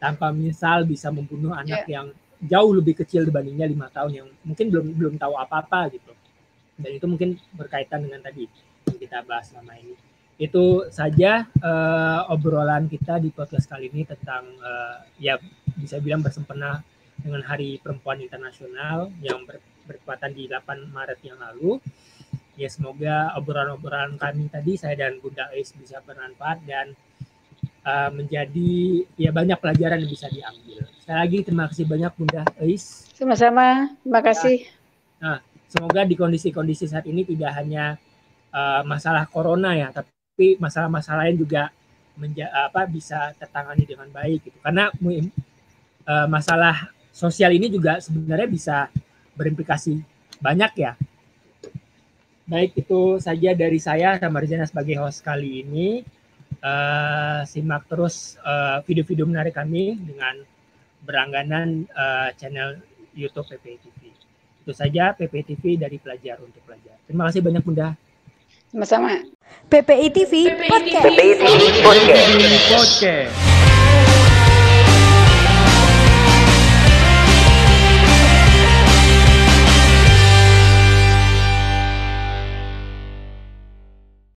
tanpa menyesal bisa membunuh anak yang jauh lebih kecil dibandingnya 5 tahun yang mungkin belum tahu apa-apa gitu. Dan itu mungkin berkaitan dengan tadi yang kita bahas selama ini. Itu saja obrolan kita di podcast kali ini tentang ya bisa bilang bersempena dengan Hari Perempuan Internasional yang bertepatan di 8 Maret yang lalu. Ya, semoga obrolan-obrolan kami tadi saya dan Bunda Ais bisa bermanfaat dan menjadi ya banyak pelajaran yang bisa diambil. Sekali lagi terima kasih banyak Bunda Ais. Sama-sama, terima kasih. Nah, semoga di kondisi-kondisi saat ini tidak hanya masalah corona ya, tapi masalah-masalah lain juga bisa tertangani dengan baik gitu. Karena masalah sosial ini juga sebenarnya bisa berimplikasi banyak ya. Baik, itu saja dari saya Ramarzana sebagai host kali ini. Simak terus video-video menarik kami dengan berlangganan channel YouTube PPI TV. Itu saja PPI TV dari pelajar untuk pelajar. Terima kasih banyak Bunda. Sama-sama. PPI TV Podcast. PPI TV Podcast.